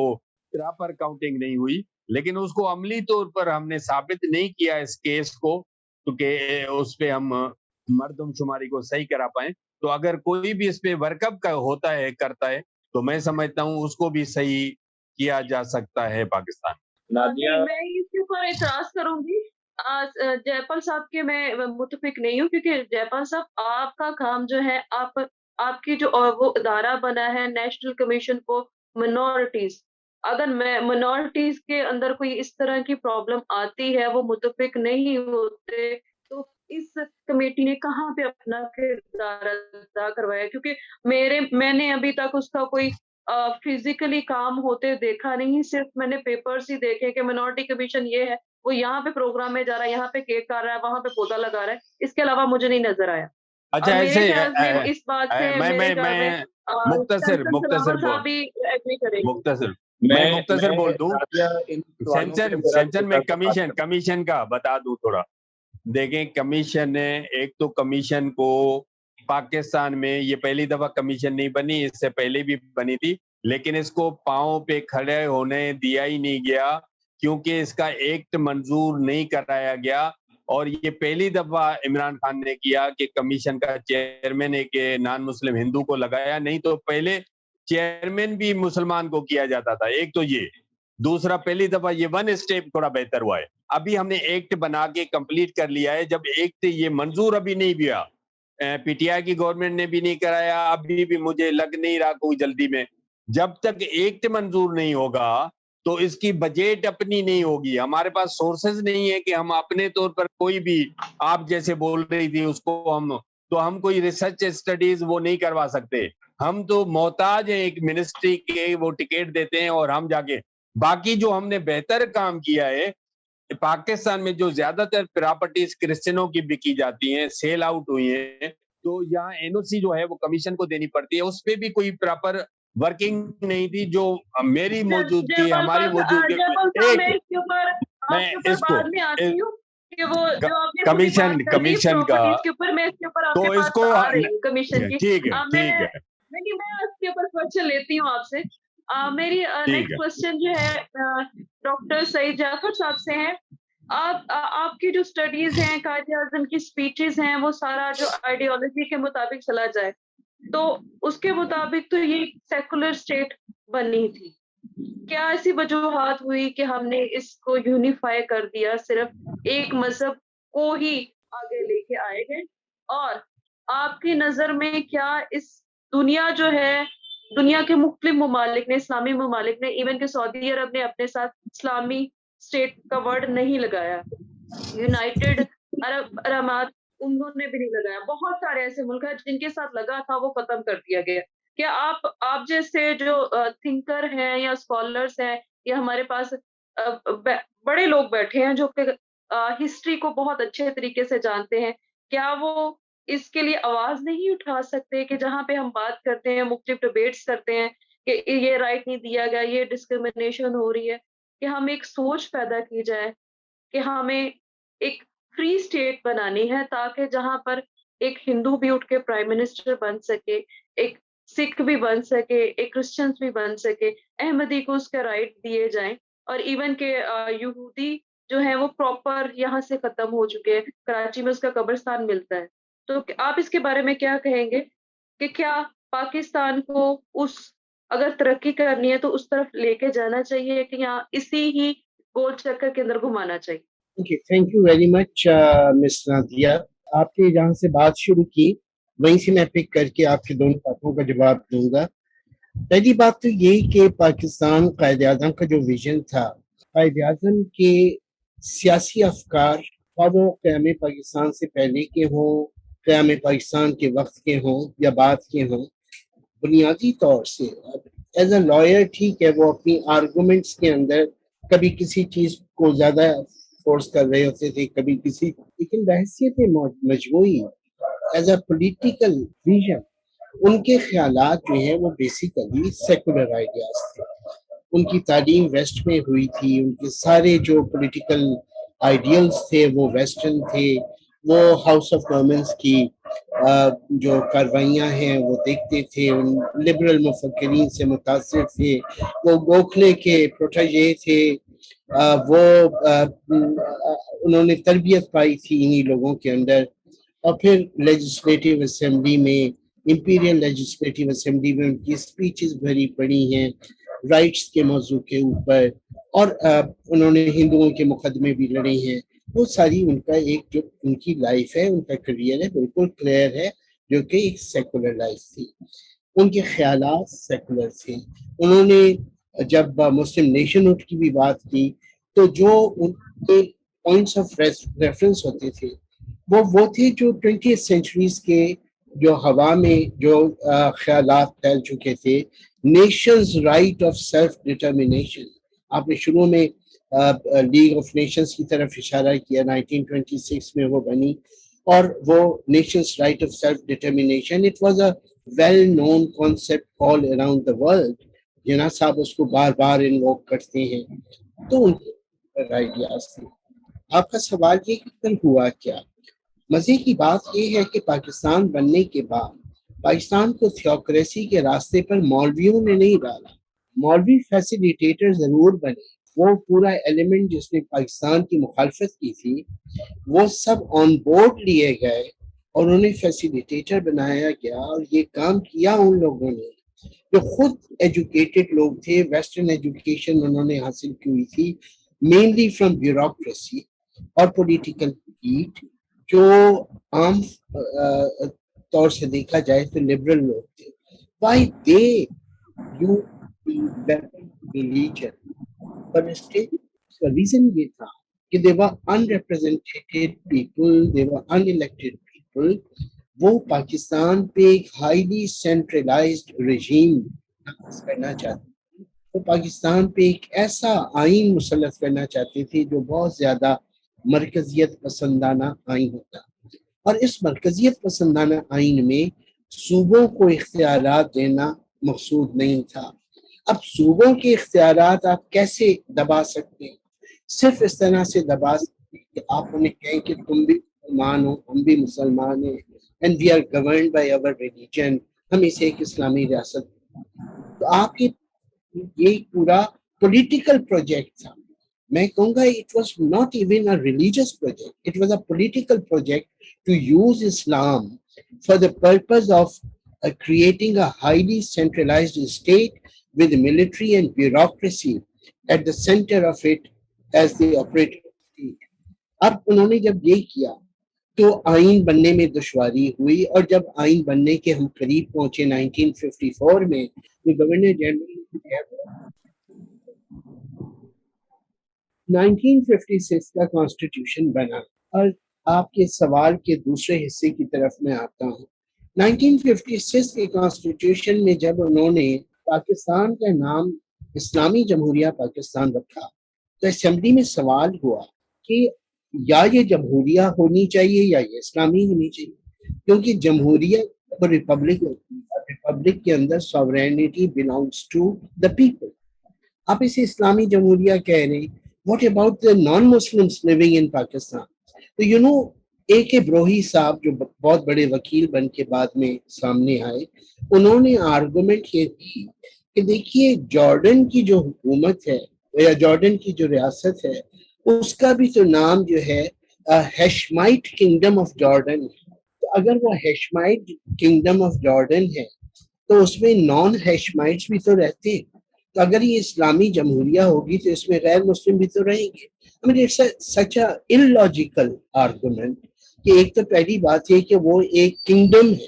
प्रॉपर काउंटिंग नहीं हुई, लेकिन उसको अमली तौर पर हमने साबित नहीं किया इस केस को, क्योंकि उस पे हम मर्दमशुमारी को सही करा पाए, तो अगर कोई भी इस पे वर्कअप करता है, तो मैं समझता हूँ उसको भी सही किया जा सकता है पाकिस्तान। नादिया, नहीं, मैं इसके ऊपर एतराज करूंगी। जयपाल साहब के मैं मुतफिक नहीं हूँ, क्योंकि जयपाल साहब आपका काम जो है, आपकी जो वो इदारा बना है नेशनल कमीशन फॉर मिनॉरिटीज, अगर मैं मिनॉरिटीज के अंदर कोई इस तरह की प्रॉब्लम आती है, वो मुतफिक नहीं होते, तो इस कमेटी ने कहाँ पे अपना किरदार अदा करवाया? क्योंकि मैंने अभी तक उसका कोई फिजिकली काम होते देखा नहीं, सिर्फ मैंने पेपर्स ही देखे कि मिनॉरिटी कमीशन ये है, वो यहाँ पे प्रोग्राम में जा रहा है, यहाँ पे केक काट रहा है, वहां पे पौधा लगा रहा है, इसके अलावा मुझे नहीं नजर आया। अच्छा, मेरे ऐसे ख्याल में इस बात से मैं मेरे ख्याल में मुख्तसर सैमसन मुख्तसर सलामत साहब बोल भी एग्री करेंगे। मुख्तसर मैं मुख्तसर बोल दूं। नादिया, इन सवालों पे सैमसन मेरा सैमसन में छोटा सा कमीशन का बता दूं थोड़ा। देखें, कमीशन ने एक तो कमीशन को पाकिस्तान में ये पहली दफा कमीशन नहीं बनी, इससे पहले भी बनी थी, लेकिन इसको पांव पे खड़े होने दिया ही नहीं गया, क्योंकि इसका एक्ट मंजूर नहीं कराया गया। और ये पहली दफा इमरान खान ने किया कि कमीशन का चेयरमैन एक नॉन मुस्लिम हिंदू को लगाया, नहीं तो पहले चेयरमैन भी मुसलमान को किया जाता था। एक तो ये, दूसरा पहली दफा ये वन स्टेप थोड़ा बेहतर हुआ है। अभी हमने एक्ट बना के कंप्लीट कर लिया है, जब एक्ट ये मंजूर अभी नहीं हुआ, पीटीआई की गवर्नमेंट ने भी नहीं कराया, अभी भी मुझे लग नहीं रहा कोई जल्दी में, जब तक एक्ट मंजूर नहीं होगा तो इसकी बजट अपनी नहीं होगी। हमारे पास सोर्सेज नहीं है कि हम अपने तौर पर कोई भी, आप जैसे बोल रही थी उसको, हम कोई रिसर्च स्टडीज वो नहीं करवा सकते। हम तो मोहताज हैं एक मिनिस्ट्री के, वो टिकट देते हैं और हम जाके, बाकी जो हमने बेहतर काम किया है, पाकिस्तान में जो ज्यादातर प्रॉपर्टीज क्रिश्चियनों की बिकी जाती हैं, सेल आउट हुई हैं, तो यहाँ एनओसी जो है वो कमीशन को देनी पड़ती है, उस पे भी कोई प्रॉपर वर्किंग नहीं थी, जो मेरी मौजूदगी, हमारी मौजूदगी मैं एक इसके ऊपर मैं इसको बाद में आती हूँ कि वो जो आपने पूरी कमीशन बात कर दी कमीशन का, प्रॉपर्टीज के ऊपर, मैं इसके ऊपर तो आपके पास इसको आ रही हूँ कमीशन की। ठीक है, ठीक है, मैं इसके ऊपर क्वेश्चन लेती हूँ आपसे। मेरी ठीक नेक्स्ट है। क्वेश्चन जो है डॉक्टर सईद जाफर साहब से है। आपकी जो स्टडीज हैं, कायदे आज़म की स्पीचेस हैं, वो सारा जो आइडियोलॉजी के मुताबिक चला जाए, तो उसके मुताबिक तो ये सेकुलर स्टेट बनी थी। क्या ऐसी वजूहात हुई कि हमने इसको यूनिफाई कर दिया, सिर्फ एक मजहब को ही आगे लेके आए गए? और आपकी नजर में क्या इस दुनिया जो है, दुनिया के मुख्तलिफ ममालिक ने, इस्लामी ममालिक ने, इवन के सऊदी अरब ने अपने साथ इस्लामी स्टेट का वर्ड नहीं लगाया, यूनाइटेड अरब अमारात उन्होंने भी नहीं लगाया, बहुत सारे ऐसे मुल्क हैं जिनके साथ लगा था वो खत्म कर दिया गया। क्या आप जैसे जो थिंकर हैं या स्कॉलर्स हैं, या हमारे पास बड़े लोग बैठे हैं जो हिस्ट्री को बहुत अच्छे तरीके से जानते हैं, क्या वो इसके लिए आवाज नहीं उठा सकते कि जहां पे हम बात करते हैं, मुख्तलिफ डिबेट्स करते हैं कि ये राइट नहीं दिया गया, ये डिस्क्रिमिनेशन हो रही है, कि हम एक सोच पैदा की जाए कि हमें एक फ्री स्टेट बनानी है, ताकि जहां पर एक हिंदू भी उठ के प्राइम मिनिस्टर बन सके, एक सिख भी बन सके, एक क्रिश्चियंस भी बन सके, अहमदी को उसके राइट दिए जाएं, और इवन के यहूदी जो है वो प्रॉपर यहाँ से खत्म हो चुके हैं, कराची में उसका कब्रिस्तान मिलता है। तो आप इसके बारे में क्या कहेंगे कि क्या पाकिस्तान को उस, अगर तरक्की करनी है तो उस तरफ लेके जाना चाहिए कि यहाँ इसी ही गोल चक्कर के अंदर घुमाना चाहिए। Okay, thank you very much miss Nadia. आपने जहाँ से बात शुरू की वहीं से मैं पिक करके आपके दोनों बातों का जवाब दूंगा। पहली बात तो यही कि पाकिस्तान कायद आज़म का जो विजन था, कायद आज़म के सियासी अफकार, वो क़याम पाकिस्तान से पहले के हों, क़याम पाकिस्तान के वक्त के हों या बाद के हों, बुनियादी तौर से एज अ लॉयर ठीक है, वो अपनी आर्गूमेंट्स के अंदर कभी किसी चीज को ज्यादा फोर्स कर रहे होते थे, कभी किसी, लेकिन बहसियत मजमूई एज अ पॉलिटिकल विजन उनके ख्यालात जो हैं वो बेसिकली सेकुलर आइडियाज थे। उनकी तालीम वेस्ट में हुई थी, उनके सारे जो पॉलिटिकल आइडियल्स थे वो वेस्टर्न थे। वो हाउस ऑफ कॉमन्स की जो कार्रवाइयाँ हैं वो देखते थे, उन लिबरल मुफक्किरीन से मुतासिर थे, वो गोखले के प्रोटेजे थे, उन्होंने तरबियत पाई थी इन्हीं लोगों के अंदर। और फिर लेजिस्लेटिव असेंबली में, इंपीरियल लेजिस्लेटिव असेंबली में उनकी स्पीचेस भरी पड़ी हैं राइट्स के मौजू के ऊपर, और उन्होंने हिंदुओं के मुकदमे भी लड़े हैं। वो सारी उनका एक जो उनकी लाइफ है, उनका करियर है, बिल्कुल क्लियर है, जो कि एक सेकुलर लाइफ थी। उनके ख्यालात सेकुलर थे। उन्होंने जब मुस्लिम नेशनहुड की भी बात की तो जो उनके पॉइंट्स ऑफ रेफरेंस होते थे वो थे जो 20th सेंचुरीज के जो हवा में जो ख्यालात फैल चुके थे, Nations right of self determination. आपने शुरू में लीग ऑफ नेशंस की तरफ इशारा किया, 1926 में वो बनी, और वो nations right of self determination, it was a well known concept all around the world. Jinnah साहब उसको बार बार इन्वोक करते हैं, तो उनके आइडियाज थे। आपका सवाल ये कि कल हुआ क्या? मजे की बात यह है कि पाकिस्तान बनने के बाद पाकिस्तान को थियोक्रेसी के रास्ते पर मौलवियों ने नहीं डाला। मौलवी फैसिलिटेटर जरूर बने, वो पूरा एलिमेंट जिसने पाकिस्तान की मुखालफत की थी वो सब ऑन बोर्ड लिए गए और उन्हें फैसिलिटेटर बनाया गया। और ये काम किया उन लोगों ने जो खुद एजुकेटेड लोग थे, वेस्टर्न एजुकेशन उन्होंने हासिल की हुई थी, मेनली फ्रॉम ब्यूरोक्रेसी और पॉलिटिकल ईट, जो आम तौर से देखा जाए तो लिबरल लोग थे। व्हाई दे यू रिलीजन पर स्टेट का रीजन ये था कि दे वर अनरिप्रेजेंटेटेड पीपल, दे वर अनइलेक्टेड पीपल। वो पाकिस्तान पे एक हाईली सेंट्रलाइज्ड रेजीम करना चाहते थे, वो पाकिस्तान पे एक ऐसा आइन मुसल्लत करना चाहते थे जो बहुत ज्यादा मरकजियत पसंदाना आइन होता। और इस मरकजियत पसंदाना आइन में सूबों को इख्तियारात देना मकसूद नहीं था। अब सूबों के इख्तियारात आप कैसे दबा सकते हैं? सिर्फ इस तरह से दबा सकते हैं कि आप उन्हें कहें कि तुम भी मुसलमान हो, हम भी मुसलमान हैं, and we are governed by our religion, हम इसे एक इस्लामी रियासत। तो आपके ये पूरा पॉलिटिकल प्रोजेक्ट था। मैं कहूँगा it was not even a religious project, it was a political project to use Islam for the purpose of creating a highly centralized state with military and bureaucracy at the center of it as the operating state. अब उन्होंने जब ये किया तो आइन बनने में दुश्वारी हुई, और जब आइन बनने के हम करीब पहुंचे 1954 में, तो गवर्नर जनरल 1956 का कॉन्स्टिट्यूशन बना। और आपके सवाल के दूसरे हिस्से की तरफ मैं आता हूँ। 1956 के कॉन्स्टिट्यूशन में जब उन्होंने पाकिस्तान का नाम इस्लामी जमहूरिया पाकिस्तान रखा, तो असेंबली में सवाल हुआ कि या ये जमहूरिया होनी चाहिए या ये इस्लामी होनी चाहिए, क्योंकि जमहूरिया और रिपब्लिक होती है, रिपब्लिक के अंदर sovereignty belongs to the people. आप इसे इस्लामी जमहूरिया कह रहे हैं, what about the non Muslims living in Pakistan? तो यू नो AK ब्रोही साहब जो बहुत बड़े वकील बन के बाद में सामने आए, उन्होंने आर्गुमेंट ये दी कि देखिए जॉर्डन की जो हुकूमत है या जॉर्डन की जो रियासत है, उसका भी तो नाम जो है हैशमाइट किंगडम ऑफ जॉर्डन है। तो अगर वो हैशमाइट किंगडम ऑफ जॉर्डन है तो उसमें नॉन हैशमाइट्स भी तो रहते हैं। تو اگر یہ اسلامی جمہوریہ ہوگی تو اس میں غیر مسلم بھی تو رہیں گے. I mean, it's such a illogical argument کہ ایک تو پہلی بات یہ کہ وہ ایک کنگڈم ہے,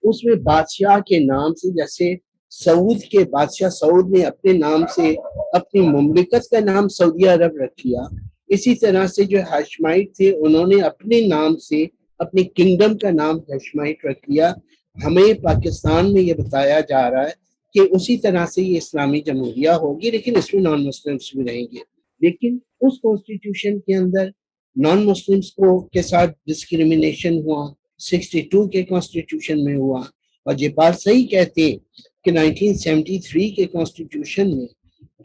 اس میں بادشاہ کے نام سے, جیسے سعود کے بادشاہ سعود نے اپنے نام سے اپنی مملکت کا نام سعودی عرب رکھ لیا, اسی طرح سے جو ہاشمائٹ تھے انہوں نے اپنے نام سے اپنے کنگڈم کا نام ہاشمائٹ رکھ لیا. ہمیں پاکستان میں یہ بتایا جا رہا ہے کہ اسی طرح سے یہ اسلامی جمہوریہ ہوگی, لیکن اس میں نان مسلمس بھی رہیں گے. لیکن اس کانسٹیٹیوشن کے اندر نان مسلمس کو کے ساتھ ڈسکریمنیشن ہوا, 62 کے کانسٹیٹیوشن میں ہوا. اور یہ بات صحیح کہتے ہیں کہ 1973 کے کانسٹیٹیوشن میں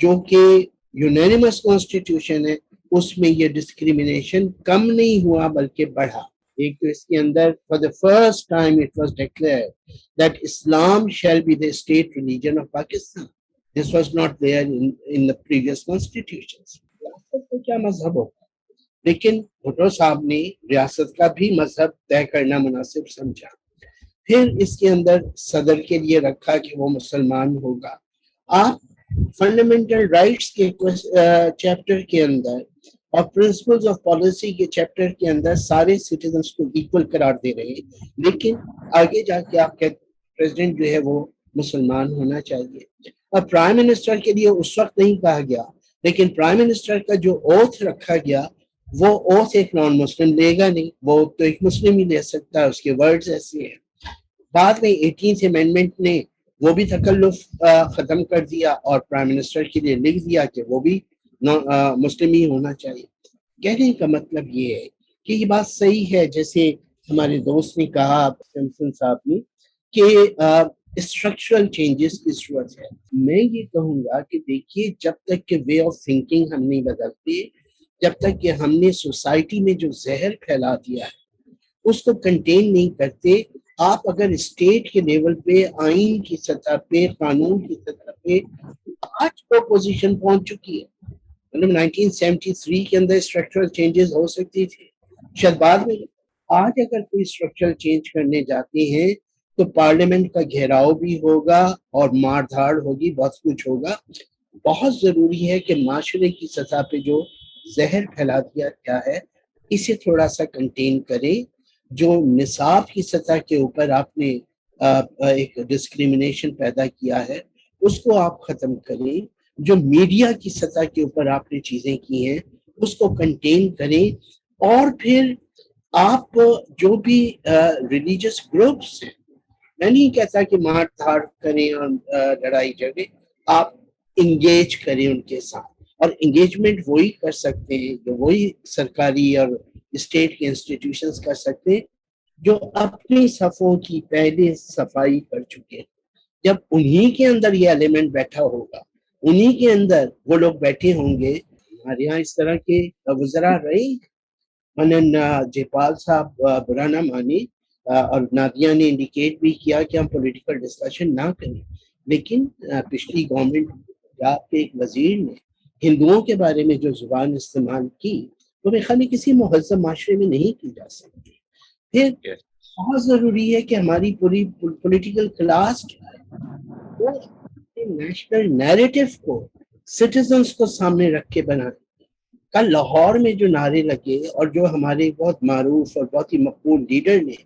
جو کہ یونینیمس کانسٹیٹیوشن ہے, اس میں یہ ڈسکریمنیشن کم نہیں ہوا بلکہ بڑھا. ایک تو اس کے اندر for the first time it was declared that Islam shall be the state religion of Pakistan. This was not there in the previous constitutions. ریاست کو کیا مذہب ہوتا, لیکن بھٹو صاحب نے ریاست کا بھی مذہب طے کرنا مناسب سمجھا. پھر اس کے اندر صدر کے لیے رکھا کہ وہ مسلمان ہوگا. آپ فنڈامنٹل رائٹس کے چیپٹر کے اندر اور پرنسپلز آف پالیسی کے چیپٹر کے اندر سارے سٹیزنس کو ایکول قرار دے رہے ہیں, لیکن آگے جا کے آپ کہتے پریزیڈنٹ جو ہے وہ مسلمان ہونا چاہیے. اور پرائم منسٹر کے لیے اس وقت نہیں کہا گیا, لیکن پرائم منسٹر کا جو اوتھ رکھا گیا وہ اوتھ ایک نان مسلم لے گا نہیں, وہ تو ایک مسلم ہی لے سکتا ہے, اس کے ورڈز ایسے ہیں. بعد میں 18th امینڈمنٹ نے وہ بھی تکلف ختم کر دیا اور پرائم منسٹر کے لیے لکھ دیا کہ وہ بھی مسلم ہی ہونا چاہیے. کہنے کا مطلب یہ ہے کہ یہ بات صحیح ہے, جیسے ہمارے دوست نے کہا سمسن صاحب نے کہ اسٹرکچرل چینجز کی ضرورت ہے. میں یہ کہوں گا کہ دیکھیے, جب تک کہ وے آف تھنکنگ ہم نہیں بدلتے, جب تک کہ ہم نے سوسائٹی میں جو زہر پھیلا دیا ہے اس کو کنٹین نہیں کرتے, آپ اگر اسٹیٹ کے لیول پہ, آئین کی سطح پہ, قانون کی سطح پہ آج وہ پوزیشن پہنچ چکی ہے. مطلب 1973 کے اندر اسٹرکچرل چینجز ہو سکتی تھی شاید بعد میں. آج اگر کوئی اسٹرکچرل چینج کرنے جاتے ہیں تو پارلیمنٹ کا گھیراؤ بھی ہوگا اور مار دھاڑ ہوگی, بہت کچھ ہوگا. بہت ضروری ہے کہ معاشرے کی سطح پہ جو زہر پھیلا دیا گیا ہے اسے تھوڑا سا کنٹین کریں. جو نصاب کی سطح کے اوپر آپ نے ایک ڈسکریمنیشن پیدا کیا ہے اس کو آپ ختم کریں. جو میڈیا کی سطح کے اوپر آپ نے چیزیں کی ہیں اس کو کنٹین کریں. اور پھر آپ جو بھی ریلیجس گروپس ہیں, میں نہیں کہتا کہ مار دھاڑ کریں اور لڑائی جھگڑے, آپ انگیج کریں ان کے ساتھ. اور انگیجمنٹ وہی کر سکتے ہیں جو وہی سرکاری اور اسٹیٹ کے انسٹیٹیوشنز کر سکتے ہیں جو اپنی صفوں کی پہلے صفائی کر چکے ہیں. جب انہی کے اندر یہ ایلیمنٹ بیٹھا ہوگا, انہی کے اندر وہ لوگ بیٹھے ہوں گے. ہمارے یہاں اس طرح کے وزراء رہے, منن جے پال صاحب برا نہ مانی, اور نادیہ نے انڈیکیٹ بھی کیا کہ ہم پولیٹیکل ڈسکشن نہ کریں, لیکن پچھلی گورنمنٹ پنجاب کے ایک وزیر نے ہندوؤں کے بارے میں جو زبان استعمال کی وہ میرے خیال میں کسی مہذب معاشرے میں نہیں کی جا سکتی. پھر بہت ضروری ہے کہ ہماری پوری پولیٹیکل کلاس وہ نیشنل نیریٹو کو سٹیزنز کو سامنے رکھ کے بنائے. کل لاہور میں جو نعرے لگے اور جو ہمارے بہت معروف اور بہت ہی مقبول لیڈر نے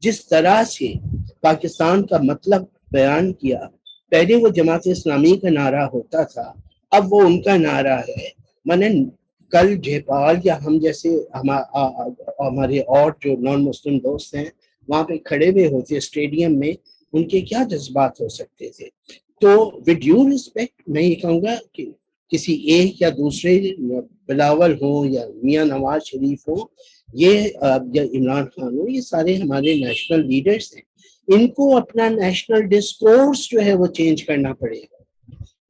جس طرح سے پاکستان کا مطلب بیان کیا, پہلے وہ جماعت اسلامی کا نعرہ ہوتا تھا, اب وہ ان کا نعرہ ہے. میں کل جےپال یا ہم جیسے ہمارے اور جو نان مسلم دوست ہیں وہاں پہ کھڑے ہوئے ہوتے اسٹیڈیم میں, ان کے کیا جذبات ہو سکتے تھے. تو ود ڈیو ریسپیکٹ میں یہ کہوں گا کہ کسی ایک یا دوسرے, بلاول ہوں یا میاں نواز شریف ہوں یہ یا عمران خان ہوں, یہ سارے ہمارے نیشنل لیڈرز ہیں. ان کو اپنا نیشنل ڈسکورس جو ہے وہ چینج کرنا پڑے گا.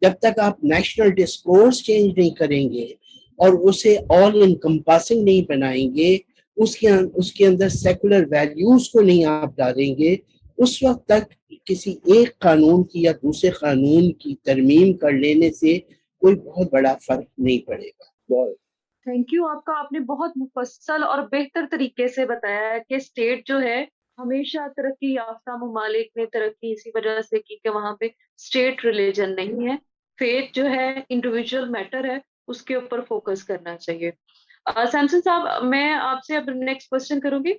جب تک آپ نیشنل ڈسکورس چینج نہیں کریں گے اور اسے آل انکمپاسنگ نہیں بنائیں گے, اس کے اندر سیکولر ویلیوز کو نہیں آپ ڈالیں گے, اس وقت تک کسی ایک قانون کی یا دوسرے قانون کی ترمیم کر لینے سے کوئی بہت بڑا فرق نہیں پڑے گا. تھینک یو آپ کا. آپ نے بہت مفصل اور بہتر طریقے سے بتایا ہے کہ اسٹیٹ جو ہے ہمیشہ ترقی یافتہ ممالک میں ترقی اسی وجہ سے کی کہ وہاں پہ اسٹیٹ ریلیجن نہیں ہے. फेथ जो है इंडिविजुअल मैटर है, उसके ऊपर फोकस करना चाहिए। सैमसन साहब, मैं आपसे अब नेक्स्ट क्वेश्चन करूंगी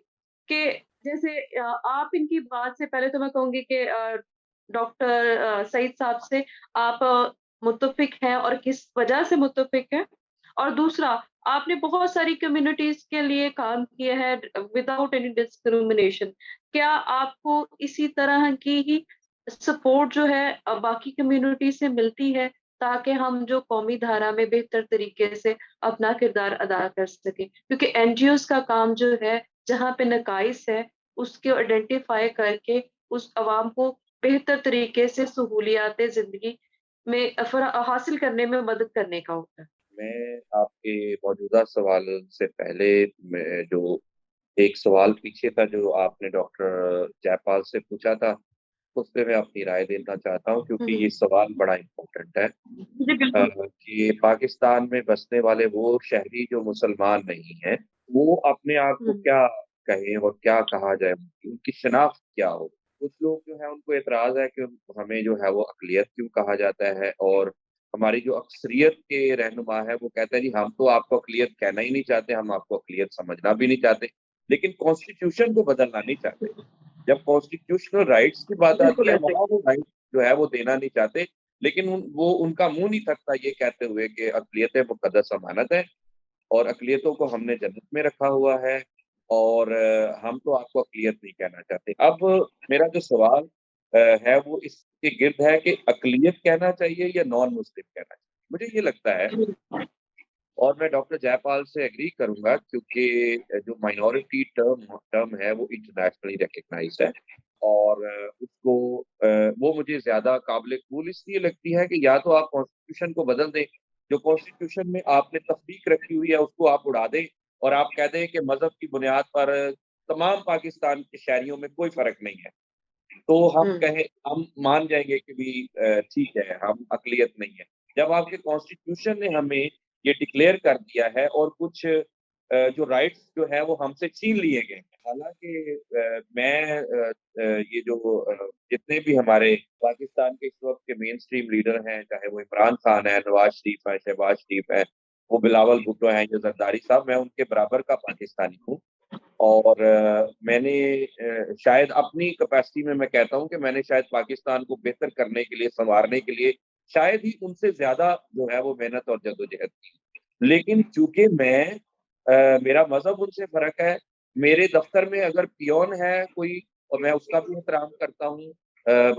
कि जैसे आप इनकी बात से पहले तो मैं कहूंगी कि डॉक्टर सईद साहब से आप मुत्तफिक हैं और किस वजह से मुत्तफिक हैं, और दूसरा, आपने बहुत सारी कम्युनिटीज के लिए काम किया है विदाउट एनी डिस्क्रिमिनेशन। क्या आपको इसी तरह की ही सपोर्ट जो है बाकी कम्युनिटी से मिलती है, ताकि हम जो कौमी धारा में बेहतर तरीके से अपना किरदार अदा कर सकें? क्योंकि एनजीओज का काम जो है, जहाँ पे नकाइस है उसके आइडेंटिफाई करके उस अवाम को बेहतर तरीके से सहूलियात जिंदगी में हासिल करने में मदद करने का होता है। मैं आपके मौजूदा सवाल से पहले मैं जो एक सवाल पीछे था जो आपने डॉक्टर जयपाल से पूछा था, उस पे मैं अपनी राय देना चाहता हूँ क्योंकि ये सवाल बड़ा इम्पोर्टेंट है जी बिल्कुल। कि पाकिस्तान में बसने वाले वो शहरी जो मुसलमान नहीं हैं, वो अपने आप को क्या कहें और क्या कहा जाए, उनकी शिनाख्त क्या हो? कुछ लोग जो है उनको एतराज़ है कि हमें जो है वो अक़लियत क्यों कहा जाता है, और हमारी जो अक्सरियत के रहनुमा है वो कहते हैं जी हम तो आपको अक़लियत कहना ही नहीं चाहते, हम आपको अक़लियत समझना भी नहीं चाहते, लेकिन कॉन्स्टिट्यूशन को बदलना नहीं चाहते। जब कॉन्स्टिट्यूशनल राइट्स की बात आती बिल्कुल है, ऐसे ही। वहाँ वो राइट जो है वो देना नहीं चाहते, लेकिन वो उनका मुँह नहीं थकता ये कहते हुए कि अक़लियतें मुक़द्दस अमानत है और अक़लियतों को हमने जन्नत में रखा हुआ है और हम तो आपको अक़लियत नहीं कहना चाहते। अब मेरा जो सवाल है वो इसके गिर्द है कि अक़लियत कहना चाहिए या नॉन मुस्लिम कहना चाहिए? मुझे ये लगता है, और मैं डॉक्टर जयपाल से एग्री करूँगा क्योंकि जो माइनॉरिटी टर्म टर्म है वो इंटरनेशनली रिकॉग्नाइज्ड है और उसको वो मुझे ज़्यादा काबिल कबूल इसलिए लगती है कि या तो आप कॉन्स्टिट्यूशन को बदल दें, जो कॉन्स्टिट्यूशन में आपने तफ़रीक रखी हुई है उसको आप उड़ा दें और आप कह दें कि मज़हब की बुनियाद पर तमाम पाकिस्तान के शहरियों में कोई फ़र्क नहीं है। तो हम मान जाएँगे कि भी ठीक है, हम अक़लियत नहीं है। जब आपके कॉन्स्टिट्यूशन ने हमें ये डिक्लेयर कर दिया है और कुछ जो राइट्स जो है वो हमसे छीन लिए गए हैं। हालाँकि ये जो जितने भी हमारे पाकिस्तान के इस वक़्त के मेन स्ट्रीम लीडर हैं, चाहे वो इमरान खान है, नवाज़ शरीफ है, शहबाज शरीफ है, वो बिलावल भुट्टो हैं, या ज़रदारी साहब, मैं उनके बराबर का पाकिस्तानी हूँ। और मैंने शायद अपनी कैपेसिटी में मैं कहता हूँ कि मैंने शायद पाकिस्तान को बेहतर करने के लिए, सँवारने के लिए शायद ही उनसे ज़्यादा जो है वो मेहनत और जद्दोजहद की। लेकिन चूँकि मेरा मज़हब उनसे फ़र्क है, मेरे दफ़्तर में अगर पियोन है कोई और मैं उसका भी एहतराम करता हूँ